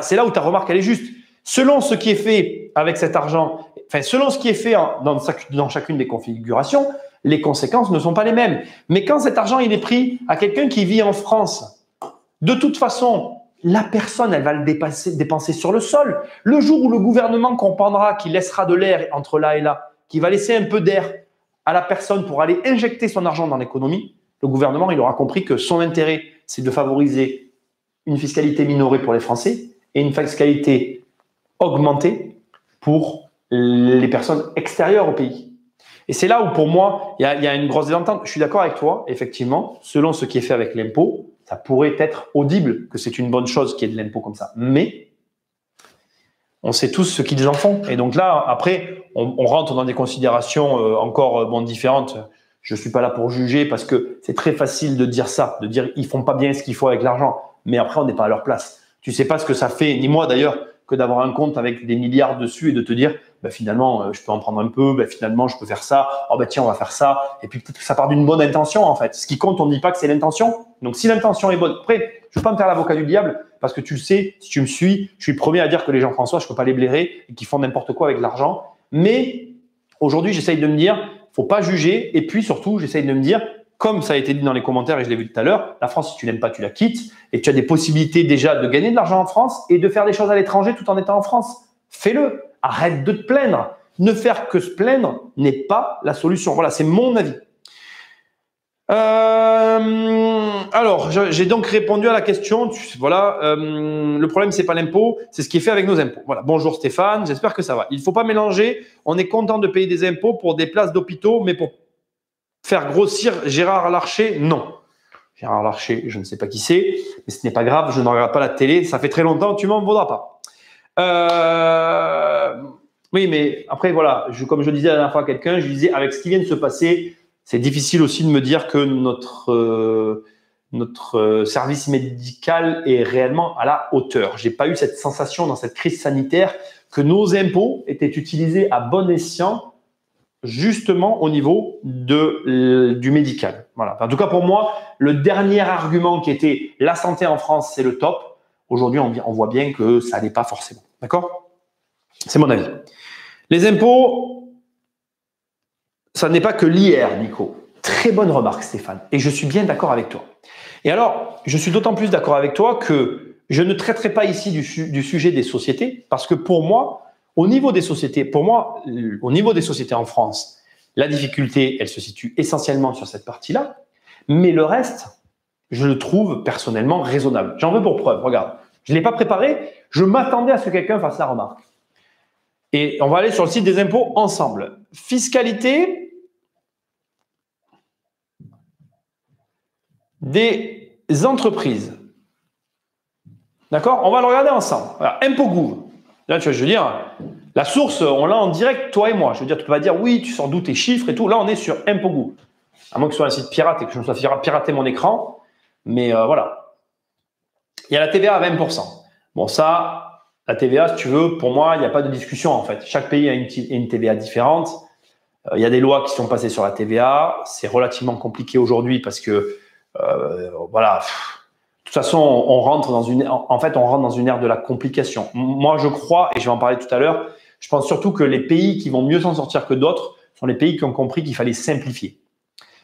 Speaker 1: c'est là où ta remarque elle est juste. Selon ce qui est fait avec cet argent, enfin selon ce qui est fait dans chacune des configurations, les conséquences ne sont pas les mêmes. Mais quand cet argent il est pris à quelqu'un qui vit en France, de toute façon, la personne, elle va le dépenser sur le sol. Le jour où le gouvernement comprendra qu'il laissera de l'air entre là et là, qu'il va laisser un peu d'air à la personne pour aller injecter son argent dans l'économie, le gouvernement, il aura compris que son intérêt, c'est de favoriser une fiscalité minorée pour les Français et une fiscalité augmentée pour les personnes extérieures au pays. Et c'est là où, pour moi, il y a une grosse désentente. Je suis d'accord avec toi, effectivement, selon ce qui est fait avec l'impôt, ça pourrait être audible que c'est une bonne chose qu'il y ait de l'impôt comme ça. Mais on sait tous ce qu'ils en font. Et donc là, après, on rentre dans des considérations encore différentes. Je ne suis pas là pour juger parce que c'est très facile de dire ça, de dire ils font pas bien ce qu'il faut avec l'argent. Mais après, on n'est pas à leur place. Tu sais pas ce que ça fait, ni moi d'ailleurs, que d'avoir un compte avec des milliards dessus et de te dire finalement, je peux en prendre un peu, finalement, je peux faire ça, tiens, on va faire ça. Et puis peut-être que ça part d'une bonne intention en fait. Ce qui compte, on ne dit pas que c'est l'intention. Donc si l'intention est bonne, après, je ne veux pas me faire l'avocat du diable parce que tu le sais, si tu me suis, je suis le premier à dire que les Jean-François, je ne peux pas les blairer et qu'ils font n'importe quoi avec l'argent. Mais aujourd'hui, j'essaye de me dire, faut pas juger. Et puis surtout, j'essaye de me dire, comme ça a été dit dans les commentaires et je l'ai vu tout à l'heure, la France, si tu l'aimes pas, tu la quittes. Et tu as des possibilités déjà de gagner de l'argent en France et de faire des choses à l'étranger tout en étant en France. Fais-le. Arrête de te plaindre. Ne faire que se plaindre n'est pas la solution. Voilà, c'est mon avis. Alors, j'ai donc répondu à la question. Voilà, le problème, c'est pas l'impôt, c'est ce qui est fait avec nos impôts. Voilà. Bonjour Stéphane, j'espère que ça va. Il ne faut pas mélanger. On est content de payer des impôts pour des places d'hôpitaux, mais pour faire grossir Gérard Larcher, non. Gérard Larcher, je ne sais pas qui c'est, mais ce n'est pas grave, je ne regarde pas la télé, ça fait très longtemps, tu m'en voudras pas. Oui, mais après, voilà, comme je disais la dernière fois à quelqu'un, je disais, avec ce qui vient de se passer, c'est difficile aussi de me dire que notre service médical est réellement à la hauteur. Je n'ai pas eu cette sensation dans cette crise sanitaire que nos impôts étaient utilisés à bon escient justement au niveau du médical. Voilà. En tout cas, pour moi, le dernier argument qui était la santé en France, c'est le top. Aujourd'hui, on voit bien que ça n'allait pas forcément. D'accord? C'est mon avis. Les impôts, ça n'est pas que l'IR, Nico. Très bonne remarque, Stéphane. Et je suis bien d'accord avec toi. Et alors, je suis d'autant plus d'accord avec toi que je ne traiterai pas ici du sujet des sociétés parce que pour moi, au niveau des sociétés en France, La difficulté, elle se situe essentiellement sur cette partie-là, mais le reste, je le trouve personnellement raisonnable. J'en veux pour preuve, regarde. Je ne l'ai pas préparé, je m'attendais à ce que quelqu'un fasse la remarque. Et on va aller sur le site des impôts ensemble. Fiscalité des entreprises. D'accord? On va le regarder ensemble. Alors, impôt Gouv. Là, tu vois, je veux dire, la source, on l'a en direct, toi et moi. Je veux dire, tu peux pas dire oui, tu sors d'où tes chiffres et tout. Là, on est sur impôt Gouv. À moins que ce soit un site pirate et que je me sois piraté mon écran. Mais voilà. Il y a la TVA à 20%. Bon, ça, la TVA, si tu veux, pour moi, il n'y a pas de discussion en fait. Chaque pays a une TVA différente. Il y a des lois qui sont passées sur la TVA. C'est relativement compliqué aujourd'hui parce que, voilà. De toute façon, on rentre dans une ère de la complication. Moi, je crois, et je vais en parler tout à l'heure, je pense surtout que les pays qui vont mieux s'en sortir que d'autres sont les pays qui ont compris qu'il fallait simplifier.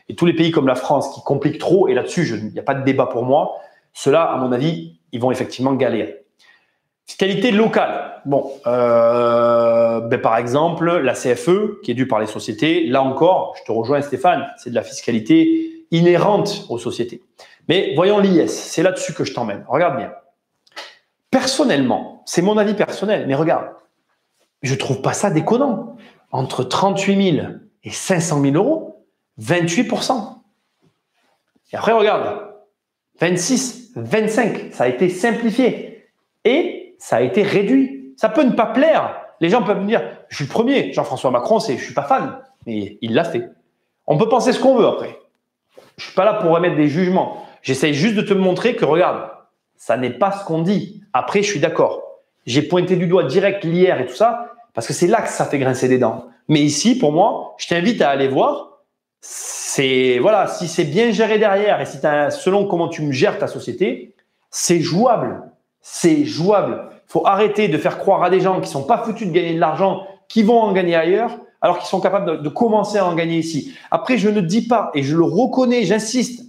Speaker 1: Et tous les pays comme la France qui compliquent trop, et là-dessus, il n'y a pas de débat pour moi, ceux-là, à mon avis, ils vont effectivement galérer. Fiscalité locale. Bon, par exemple, la CFE, qui est due par les sociétés, là encore, je te rejoins Stéphane, c'est de la fiscalité inhérente aux sociétés. Mais voyons l'IS, c'est là-dessus que je t'emmène. Regarde bien. Personnellement, c'est mon avis personnel, mais regarde, je ne trouve pas ça déconnant. Entre 38 000 et 500 000 euros, 28%. Et après, regarde, 26, 25, ça a été simplifié et ça a été réduit. Ça peut ne pas plaire. Les gens peuvent me dire, je suis le premier, Jean-François Macron, je ne suis pas fan, mais il l'a fait. On peut penser ce qu'on veut après. Je ne suis pas là pour émettre des jugements. J'essaye juste de te montrer que, regarde, ça n'est pas ce qu'on dit. Après, je suis d'accord. J'ai pointé du doigt direct l'IR et tout ça, parce que c'est là que ça fait grincer des dents. Mais ici, pour moi, je t'invite à aller voir. Voilà, si c'est bien géré derrière et si selon comment tu gères ta société, c'est jouable. C'est jouable. Il faut arrêter de faire croire à des gens qui ne sont pas foutus de gagner de l'argent, qui vont en gagner ailleurs, alors qu'ils sont capables de commencer à en gagner ici. Après, je ne dis pas, et je le reconnais, j'insiste,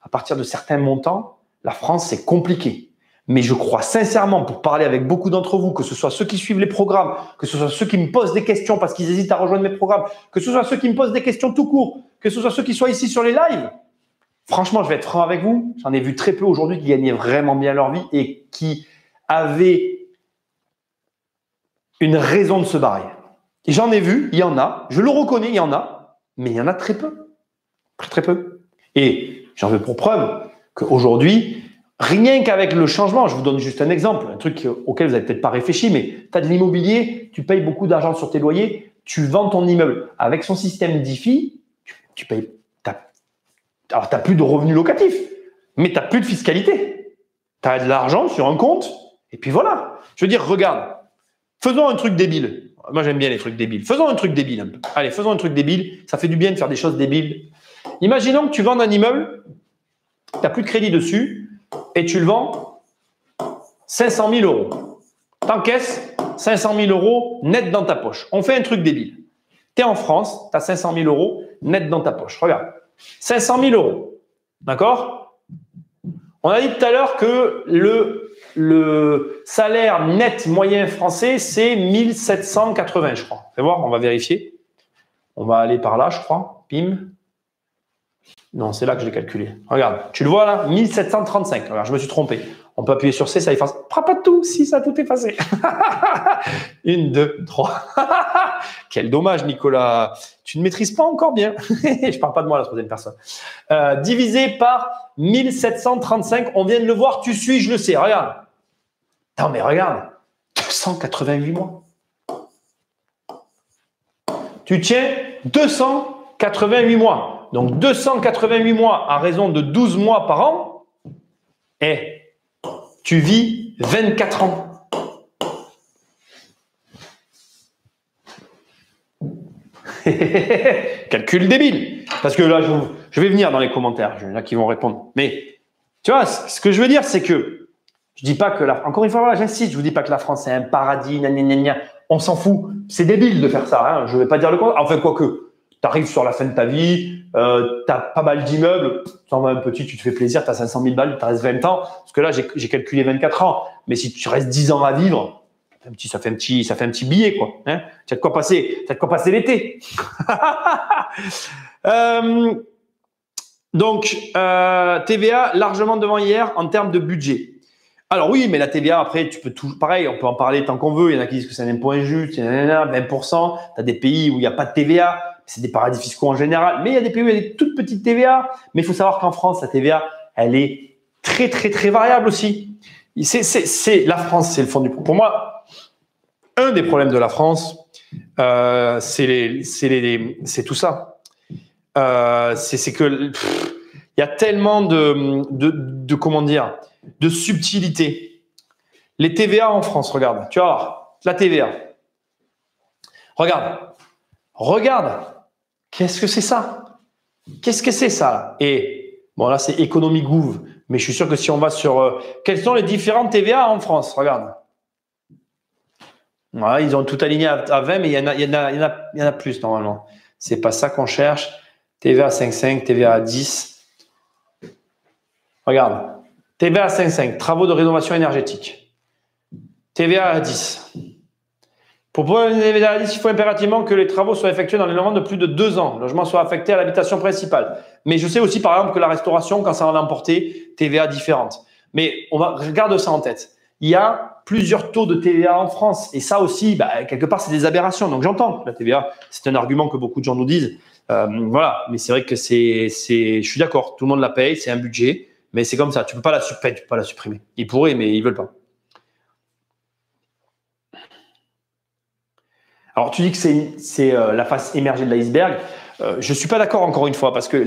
Speaker 1: à partir de certains montants, la France, c'est compliqué. Mais je crois sincèrement, pour parler avec beaucoup d'entre vous, que ce soit ceux qui suivent les programmes, que ce soit ceux qui me posent des questions parce qu'ils hésitent à rejoindre mes programmes, que ce soit ceux qui me posent des questions tout court, que ce soit ceux qui soient ici sur les lives, franchement, je vais être franc avec vous, j'en ai vu très peu aujourd'hui qui gagnaient vraiment bien leur vie et qui avaient une raison de se barrer. Et j'en ai vu, il y en a, je le reconnais, il y en a, mais il y en a très peu. Très peu. Et j'en veux pour preuve qu'aujourd'hui, rien qu'avec le changement, je vous donne juste un exemple, un truc auquel vous n'avez peut-être pas réfléchi, mais tu as de l'immobilier, tu payes beaucoup d'argent sur tes loyers, tu vends ton immeuble. Avec son système DIFI, tu payes. Alors, tu n'as plus de revenus locatifs, mais tu n'as plus de fiscalité. Tu as de l'argent sur un compte, et puis voilà. Je veux dire, regarde, faisons un truc débile. Moi, j'aime bien les trucs débiles. Faisons un truc débile un peu. Allez, faisons un truc débile. Ça fait du bien de faire des choses débiles. Imaginons que tu vends un immeuble, tu n'as plus de crédit dessus, et tu le vends 500 000 euros. T'encaisses 500 000 euros net dans ta poche. On fait un truc débile. Tu es en France, tu as 500 000 euros net dans ta poche. Regarde, 500 000 euros. D'accord? On a dit tout à l'heure que le salaire net moyen français, c'est 1780, je crois. Fais voir, on va vérifier. On va aller par là, je crois. Pim. Non, c'est là que je l'ai calculé. Regarde, tu le vois là, 1735. Regarde, je me suis trompé. On peut appuyer sur C, ça efface. Pas de tout, si, ça a tout effacé. 1, 2, 3. Quel dommage, Nicolas. Tu ne maîtrises pas encore bien. Je ne parle pas de moi, la troisième personne. Divisé par 1735, on vient de le voir, tu suis, je le sais. Regarde. Non, mais regarde. 288 mois. Tu tiens 288 mois. Donc, 288 mois à raison de 12 mois par an, et tu vis 24 ans. Calcul débile. Parce que là, je vais venir dans les commentaires. Il y en a qui vont répondre. Mais, tu vois, ce que je veux dire, c'est que je dis pas que encore une fois, voilà, j'insiste, je vous dis pas que la France est un paradis, on s'en fout. C'est débile de faire ça. Hein. Je vais pas dire le contraire. Enfin, quoique. Tu arrives sur la fin de ta vie, tu as pas mal d'immeubles, tu en vas un petit, tu te fais plaisir, tu as 500 000 balles, tu restes 20 ans. Parce que là, j'ai calculé 24 ans. Mais si tu restes 10 ans à vivre, ça fait un petit billet, quoi. Hein, tu as de quoi passer l'été. Donc, TVA largement devant hier en termes de budget. Alors oui, mais la TVA, après, tu peux tout, pareil, on peut en parler tant qu'on veut. Il y en a qui disent que c'est un impôt injuste, 20%. Tu as des pays où il n'y a pas de TVA, c'est des paradis fiscaux en général. Mais il y a des pays où il y a des toutes petites TVA. Mais il faut savoir qu'en France, la TVA, elle est très, très, très variable aussi. La France, c'est le fond du... Pour moi, un des problèmes de la France, c'est tout ça. C'est que il y a tellement comment dire, de subtilité. Les TVA en France, regarde, tu vois, la TVA. Regarde. Qu'est-ce que c'est ça? Qu'est-ce que c'est ça? Et bon, là, c'est Économie Gouv, mais je suis sûr que si on va sur quelles sont les différentes TVA en France, regarde. Voilà, ils ont tout aligné à 20, mais il y en a plus normalement. C'est pas ça qu'on cherche. TVA 5,5, TVA 10. Regarde. TVA 5,5, travaux de rénovation énergétique. TVA 10. Pour pouvoir une TVA 10, il faut impérativement que les travaux soient effectués dans les logements de plus de 2 ans. Le logement soit affecté à l'habitation principale. Mais je sais aussi, par exemple, que la restauration, quand ça en a emporté, TVA différente. Mais regarde ça en tête. Il y a plusieurs taux de TVA en France. Et ça aussi, quelque part, c'est des aberrations. Donc, j'entends que la TVA, c'est un argument que beaucoup de gens nous disent. Voilà. Mais c'est vrai que je suis d'accord. Tout le monde la paye. C'est un budget. Mais c'est comme ça. Tu peux pas la supprimer. Ils pourraient, mais ils veulent pas. Alors, tu dis que c'est la face émergée de l'iceberg. Je suis pas d'accord encore une fois parce que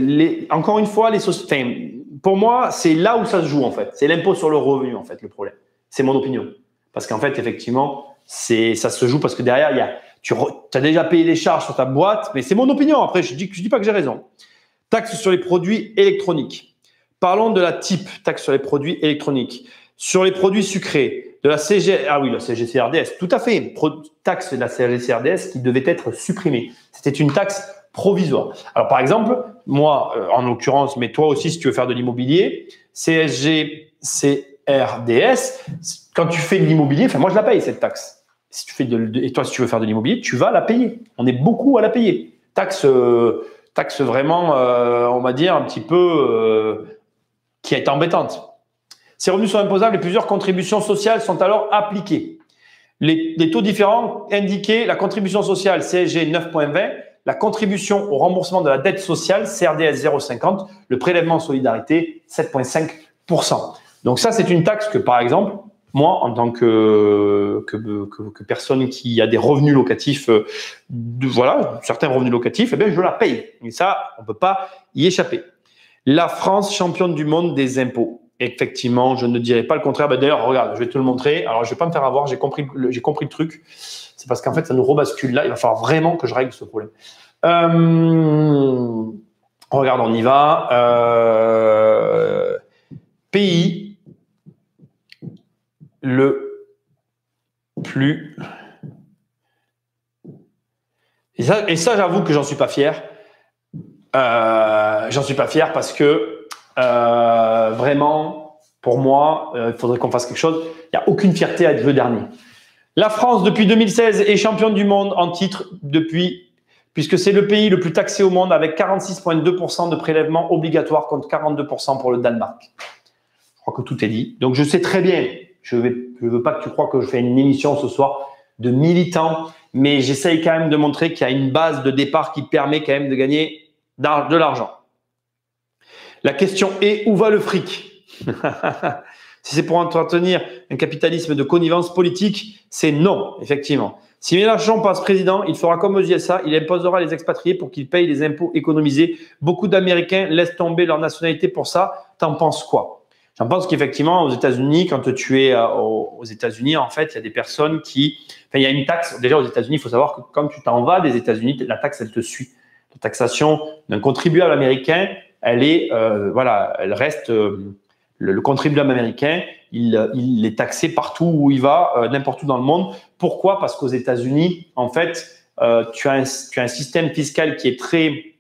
Speaker 1: pour moi, c'est là où ça se joue en fait. C'est l'impôt sur le revenu en fait le problème. C'est mon opinion. Parce qu'en fait, effectivement, ça se joue parce que derrière, tu as déjà payé des charges sur ta boîte, mais c'est mon opinion. Après, je dis pas que j'ai raison. Taxe sur les produits électroniques. Parlons de la type taxe sur les produits électroniques. Sur les produits sucrés, de la la CGCRDS, tout à fait. Taxe de la CGCRDS qui devait être supprimée. C'était une taxe provisoire. Alors, par exemple, moi, en l'occurrence, mais toi aussi, si tu veux faire de l'immobilier, CRDS, quand tu fais de l'immobilier, moi, je la paye, cette taxe. Si tu fais et toi, si tu veux faire de l'immobilier, tu vas la payer. On est beaucoup à la payer. Taxe vraiment, on va dire, un petit peu qui est embêtante. Ces revenus sont imposables et plusieurs contributions sociales sont alors appliquées. Les taux différents indiquaient la contribution sociale CSG 9,20, la contribution au remboursement de la dette sociale CRDS 0,50, le prélèvement solidarité 7,5%. Donc ça, c'est une taxe que, par exemple, moi, en tant que personne qui a des revenus locatifs, certains revenus locatifs, je la paye. Et ça, on ne peut pas y échapper. La France, championne du monde des impôts. Effectivement, je ne dirais pas le contraire. D'ailleurs, regarde, je vais te le montrer. Alors, je ne vais pas me faire avoir, j'ai compris le truc. C'est parce qu'en fait, ça nous rebascule là. Il va falloir vraiment que je règle ce problème. Regarde, on y va. Pays le plus... Et ça j'avoue que j'en suis pas fier. J'en suis pas fier parce que vraiment, pour moi, il faudrait qu'on fasse quelque chose. Il n'y a aucune fierté à être le dernier. La France, depuis 2016, est championne du monde en titre puisque c'est le pays le plus taxé au monde avec 46,2% de prélèvements obligatoires contre 42% pour le Danemark. Je crois que tout est dit. Donc, je sais très bien, je veux pas que tu crois que je fais une émission ce soir de militants, mais j'essaye quand même de montrer qu'il y a une base de départ qui permet quand même de gagner de l'argent. La question est, où va le fric? Si c'est pour entretenir un capitalisme de connivence politique, c'est non, effectivement. Si Mélenchon passe président, il fera comme aux USA, il imposera les expatriés pour qu'ils payent les impôts économisés. Beaucoup d'Américains laissent tomber leur nationalité pour ça. T'en penses quoi? J'en pense qu'effectivement, aux États-Unis, quand tu es aux États-Unis, en fait, il y a des personnes il y a une taxe. Déjà, aux États-Unis, il faut savoir que quand tu t'en vas des États-Unis, la taxe, elle te suit. La taxation d'un contribuable américain, elle reste, le contribuable américain, il est taxé partout où il va, n'importe où dans le monde. Pourquoi? Parce qu'aux États-Unis, en fait, tu as un système fiscal qui est très,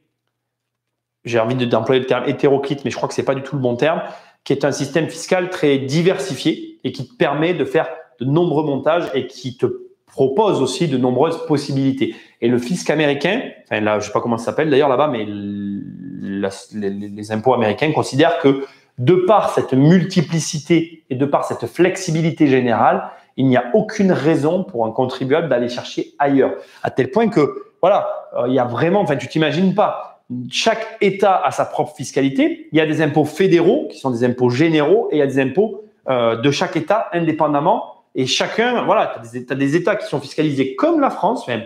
Speaker 1: j'ai envie d'employer le terme hétéroclite, mais je crois que c'est pas du tout le bon terme, qui est un système fiscal très diversifié et qui te permet de faire de nombreux montages et qui te propose aussi de nombreuses possibilités. Et le fisc américain, enfin là, je sais pas comment ça s'appelle d'ailleurs là-bas, mais les impôts américains considèrent que de par cette multiplicité et de par cette flexibilité générale, il n'y a aucune raison pour un contribuable d'aller chercher ailleurs. À tel point que, voilà, il y a vraiment, enfin, tu t'imagines pas, chaque État a sa propre fiscalité. Il y a des impôts fédéraux qui sont des impôts généraux et il y a des impôts de chaque État indépendamment. Et chacun, voilà, tu as des États qui sont fiscalisés comme la France, enfin,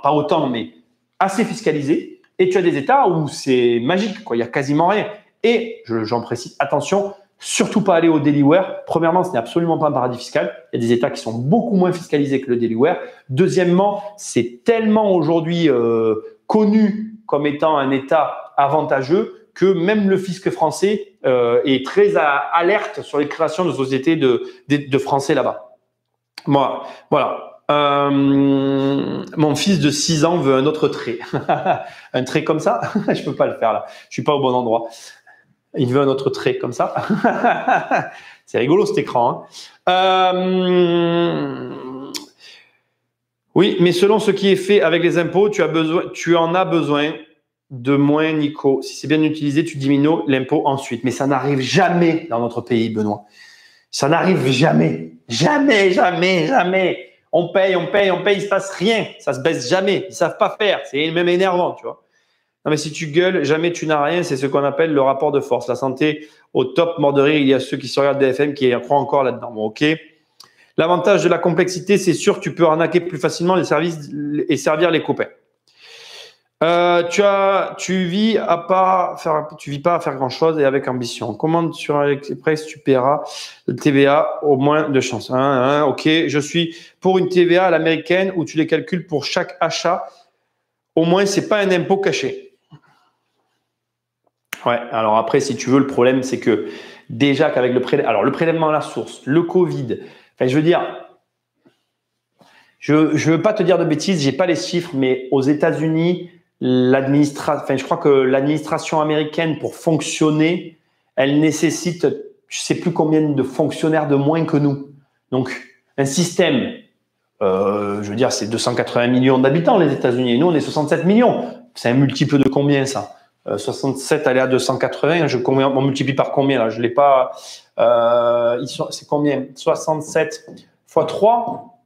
Speaker 1: pas autant, mais assez fiscalisés. Et tu as des États où c'est magique, quoi. Il y a quasiment rien. Et, j'en précise, attention, surtout pas aller au Delaware. Premièrement, ce n'est absolument pas un paradis fiscal. Il y a des États qui sont beaucoup moins fiscalisés que le Delaware. Deuxièmement, c'est tellement aujourd'hui connu comme étant un État avantageux que même le fisc français est très alerte sur les créations de sociétés de Français là-bas. Moi, voilà. Mon fils de 6 ans veut un autre trait. Un trait comme ça, je peux pas le faire là. Je suis pas au bon endroit. Il veut un autre trait comme ça. C'est rigolo cet écran. Oui, mais selon ce qui est fait avec les impôts, tu en as besoin de moins, Nico. Si c'est bien utilisé, tu diminues l'impôt ensuite. Mais ça n'arrive jamais dans notre pays, Benoît. Ça n'arrive jamais. Jamais, jamais, jamais. On paye, il se passe rien. Ça se baisse jamais. Ils savent pas faire. C'est même énervant, tu vois. Non, mais si tu gueules, jamais tu n'as rien. C'est ce qu'on appelle le rapport de force. La santé au top, mort de rire. Il y a ceux qui se regardent DFM qui croient encore là-dedans. Bon, ok. L'avantage de la complexité, c'est sûr, tu peux arnaquer plus facilement les services et servir les copains. Tu vis pas à faire grand chose et avec ambition. Commande sur AliExpress, tu paieras le TVA au moins de chance. Ok, je suis pour une TVA à l'américaine où tu les calcules pour chaque achat. Au moins, c'est pas un impôt caché. Ouais, alors après, si tu veux, le problème, c'est que déjà qu'avec le prélèvement à la source, le Covid, enfin, je veux dire, je veux pas te dire de bêtises, j'ai pas les chiffres, mais aux États-Unis, je crois que l'administration américaine, pour fonctionner, elle nécessite, je sais plus combien de fonctionnaires de moins que nous. Donc, un système, je veux dire, c'est 280 millions d'habitants, les États-Unis. Et nous, on est 67 millions. C'est un multiple de combien, ça? 67 aller à 280, on multiplie par combien là? Je l'ai pas. C'est combien? 67 fois 3,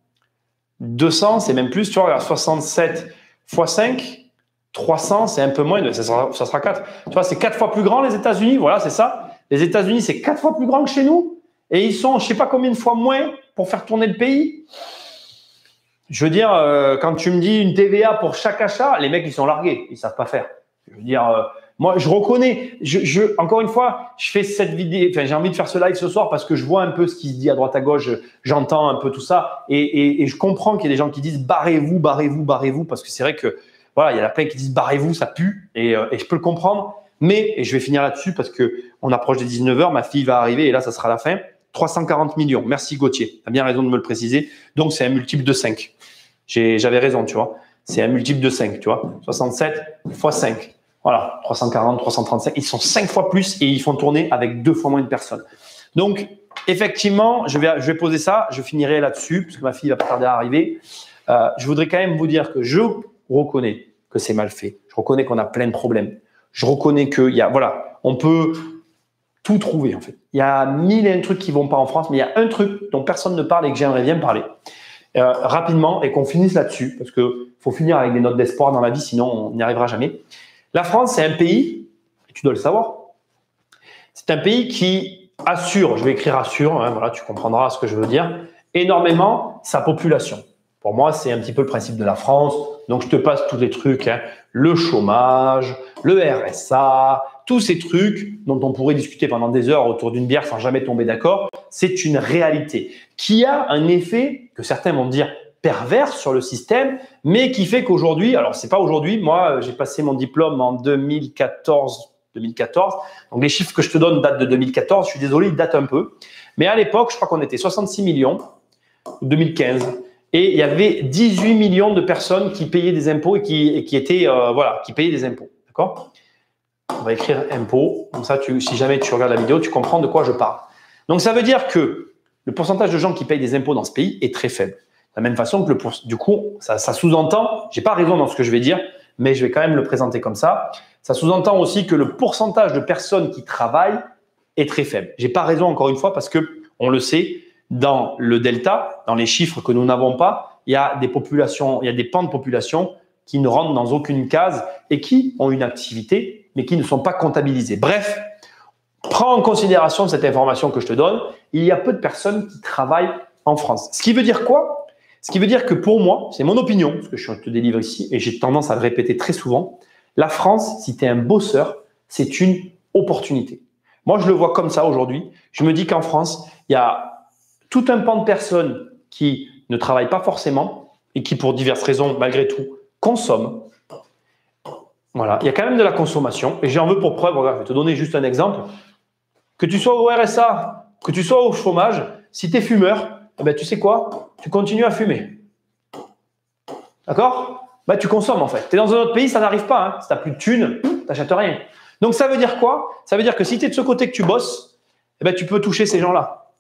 Speaker 1: 200, c'est même plus. Tu vois, 67 fois 5, 300, c'est un peu moins. Ça sera 4. Tu vois, c'est 4 fois plus grand les États-Unis. Voilà, c'est ça. Les États-Unis, c'est 4 fois plus grand que chez nous. Et ils sont, je sais pas combien de fois moins pour faire tourner le pays. Je veux dire, quand tu me dis une TVA pour chaque achat, les mecs, ils sont largués. Ils savent pas faire. Je veux dire, moi, je reconnais. Encore une fois, je fais cette vidéo. Enfin, j'ai envie de faire ce live ce soir parce que je vois un peu ce qui se dit à droite à gauche. J'entends un peu tout ça et je comprends qu'il y a des gens qui disent barrez-vous, barrez-vous, barrez-vous parce que c'est vrai que voilà, il y en a plein qui disent barrez-vous, ça pue et je peux le comprendre. Mais et je vais finir là-dessus parce que on approche des 19h. Ma fille va arriver et là, ça sera la fin. 340 millions. Merci Gauthier. Tu as bien raison de me le préciser. Donc, c'est un multiple de 5. J'avais raison, tu vois. C'est un multiple de 5, tu vois. 67 fois 5. Voilà, 340, 335. Ils sont 5 fois plus et ils font tourner avec 2 fois moins de personnes. Donc, effectivement, je vais poser ça. Je finirai là-dessus parce que ma fille va pas tarder à arriver. Je voudrais quand même vous dire que je reconnais que c'est mal fait. Je reconnais qu'on a plein de problèmes. Je reconnais on peut tout trouver en fait. Il y a 1001 trucs qui vont pas en France, mais il y a un truc dont personne ne parle et que j'aimerais bien parler. Rapidement et qu'on finisse là-dessus parce que faut finir avec des notes d'espoir dans la vie, sinon on n'y arrivera jamais. La France, c'est un pays, tu dois le savoir, c'est un pays qui assure, je vais écrire assure, hein, voilà, tu comprendras ce que je veux dire, énormément sa population. Pour moi, c'est un petit peu le principe de la France. Donc, je te passe tous les trucs, hein, le chômage, le RSA, tous ces trucs dont on pourrait discuter pendant des heures autour d'une bière sans jamais tomber d'accord. C'est une réalité qui a un effet que certains vont dire pervers sur le système, mais qui fait qu'aujourd'hui, alors c'est pas aujourd'hui, moi j'ai passé mon diplôme en 2014, donc les chiffres que je te donne datent de 2014, je suis désolé, ils datent un peu, mais à l'époque, je crois qu'on était 66 millions, 2015, et il y avait 18 millions de personnes qui payaient des impôts et qui payaient des impôts, d'accord? On va écrire impôts, comme ça, si jamais tu regardes la vidéo, tu comprends de quoi je parle. Donc ça veut dire que le pourcentage de gens qui payent des impôts dans ce pays est très faible. la même façon que du coup, ça sous-entend, j'ai pas raison dans ce que je vais dire, mais je vais quand même le présenter comme ça. Ça sous-entend aussi que le pourcentage de personnes qui travaillent est très faible. J'ai pas raison encore une fois parce que on le sait, dans le delta, dans les chiffres que nous n'avons pas, il y a des populations, il y a des pans de population qui ne rentrent dans aucune case et qui ont une activité, mais qui ne sont pas comptabilisées. Bref, prends en considération cette information que je te donne. Il y a peu de personnes qui travaillent en France. Ce qui veut dire quoi? Ce qui veut dire que pour moi, c'est mon opinion, ce que je te délivre ici, et j'ai tendance à le répéter très souvent, la France, si tu es un bosseur, c'est une opportunité. Moi, je le vois comme ça aujourd'hui. Je me dis qu'en France, il y a tout un pan de personnes qui ne travaillent pas forcément et qui, pour diverses raisons, malgré tout, consomment. Voilà, il y a quand même de la consommation et j'en veux pour preuve. Regarde, je vais te donner juste un exemple. Que tu sois au RSA, que tu sois au chômage, si tu es fumeur, eh ben, tu sais quoi? Tu continues à fumer. D'accord? Ben, tu consommes en fait. Tu es dans un autre pays, ça n'arrive pas. Hein. Si tu n'as plus de thunes, tu n'achètes rien. Donc, ça veut dire quoi? Ça veut dire que si tu es de ce côté que tu bosses, eh ben, tu peux toucher ces gens-là.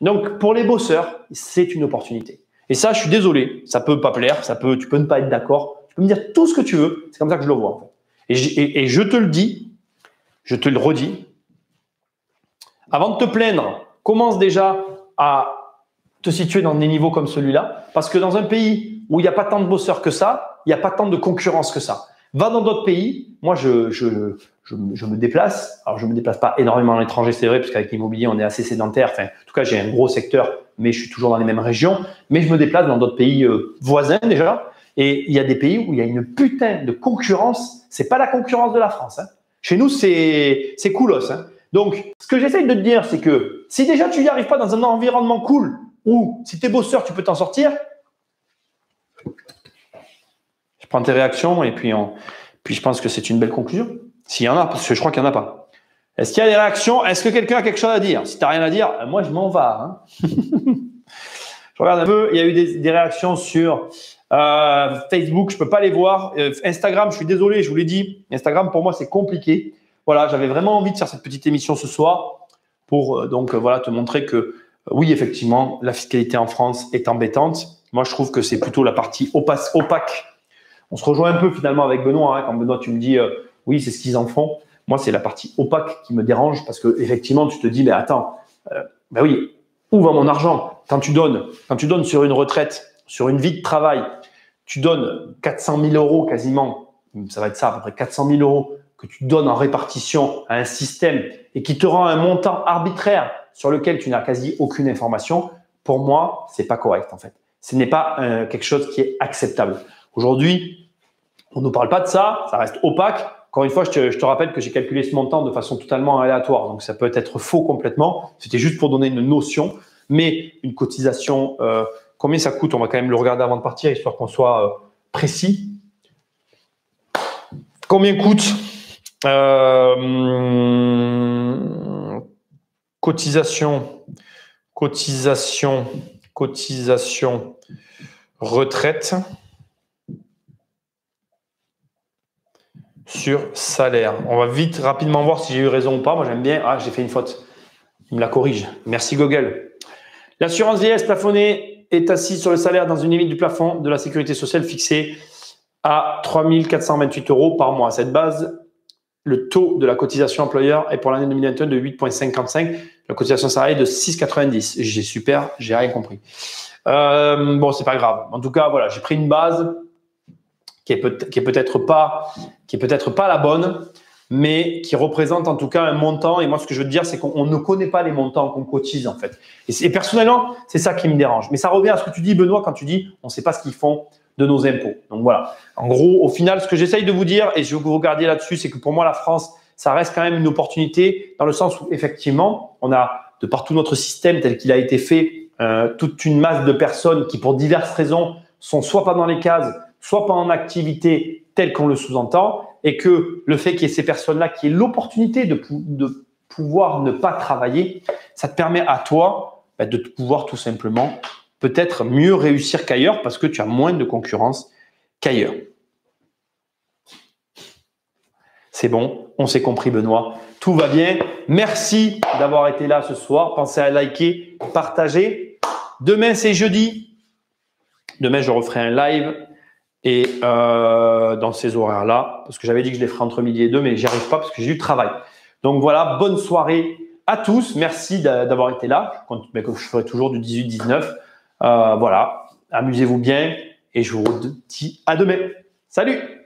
Speaker 1: Donc, pour les bosseurs, c'est une opportunité. Et ça, je suis désolé, ça peut pas plaire, tu peux ne pas être d'accord. Tu peux me dire tout ce que tu veux, c'est comme ça que je le vois. En fait. Et je te le dis, je te le redis, avant de te plaindre, commence déjà à te situer dans des niveaux comme celui-là, parce que dans un pays où il n'y a pas tant de bosseurs que ça, il n'y a pas tant de concurrence que ça. Va dans d'autres pays, moi je me déplace, alors je ne me déplace pas énormément à l'étranger, c'est vrai, parce qu'avec l'immobilier on est assez sédentaire, enfin, en tout cas j'ai un gros secteur, mais je suis toujours dans les mêmes régions, mais je me déplace dans d'autres pays voisins déjà, et il y a des pays où il y a une putain de concurrence, c'est pas la concurrence de la France. Hein. Chez nous c'est coolos. Hein. Donc ce que j'essaye de te dire, c'est que si déjà tu n'y arrives pas dans un environnement cool, ou si tu es bosseur tu peux t'en sortir, je prends tes réactions et puis je pense que c'est une belle conclusion. S'il y en a, parce que je crois qu'il n'y en a pas. Est-ce qu'il y a des réactions? Est-ce que quelqu'un a quelque chose à dire? Si tu n'as rien à dire, moi je m'en vais. Hein. Je regarde un peu, il y a eu des réactions sur Facebook, je ne peux pas les voir. Instagram, je suis désolé, je vous l'ai dit. Instagram, pour moi, c'est compliqué. Voilà, j'avais vraiment envie de faire cette petite émission ce soir pour voilà, te montrer que oui, effectivement, la fiscalité en France est embêtante. Moi, je trouve que c'est plutôt la partie opaque. On se rejoint un peu finalement avec Benoît. Hein, quand Benoît, tu me dis oui, c'est ce qu'ils en font. Moi, c'est la partie opaque qui me dérange parce que effectivement, tu te dis, mais attends, ben oui, où va mon argent? Quand tu donnes sur une retraite, sur une vie de travail, tu donnes 400 000 euros quasiment, ça va être ça, à peu près 400 000 euros que tu donnes en répartition à un système et qui te rend un montant arbitraire sur lequel tu n'as quasi aucune information. Pour moi, c'est pas correct en fait. Ce n'est pas quelque chose qui est acceptable. Aujourd'hui, on ne nous parle pas de ça, ça reste opaque. Encore une fois, je te rappelle que j'ai calculé ce montant de façon totalement aléatoire, donc ça peut être faux complètement. C'était juste pour donner une notion, mais une cotisation, combien ça coûte? On va quand même le regarder avant de partir, histoire qu'on soit précis. Combien coûte cotisation retraite sur salaire. On va vite, rapidement voir si j'ai eu raison ou pas. Moi, j'aime bien. Ah, j'ai fait une faute. Il me la corrige. Merci Google. L'assurance vieillesse plafonnée est assise sur le salaire dans une limite du plafond de la sécurité sociale fixée à 3 428 euros par mois. À cette base, le taux de la cotisation employeur est pour l'année 2021 de 8,55. La cotisation salariée de 6,90. J'ai super, j'ai rien compris. Bon, c'est pas grave. En tout cas, voilà, j'ai pris une base qui est peut-être pas la bonne, mais qui représente en tout cas un montant. Et moi, ce que je veux te dire, c'est qu'on ne connaît pas les montants qu'on cotise en fait. Et personnellement, c'est ça qui me dérange. Mais ça revient à ce que tu dis, Benoît, quand tu dis on ne sait pas ce qu'ils font de nos impôts. Donc voilà. En gros, au final, ce que j'essaye de vous dire, et je veux que vous regardiez là-dessus, c'est que pour moi, la France, ça reste quand même une opportunité dans le sens où effectivement, on a de par tout notre système tel qu'il a été fait, toute une masse de personnes qui, pour diverses raisons, sont soit pas dans les cases, soit pas en activité telle qu'on le sous-entend, et que le fait qu'il y ait ces personnes-là, qui aient l'opportunité de pouvoir ne pas travailler, ça te permet à toi de pouvoir tout simplement peut-être mieux réussir qu'ailleurs parce que tu as moins de concurrence qu'ailleurs. C'est bon, on s'est compris Benoît, tout va bien. Merci d'avoir été là ce soir. Pensez à liker, partager. Demain c'est jeudi. Demain, je referai un live et dans ces horaires-là, parce que j'avais dit que je les ferais entre midi et 2, mais j'y arrive pas parce que j'ai du travail. Donc voilà, bonne soirée à tous. Merci d'avoir été là. Je ferai toujours du 18-19. Voilà, amusez-vous bien et je vous dis à demain. Salut!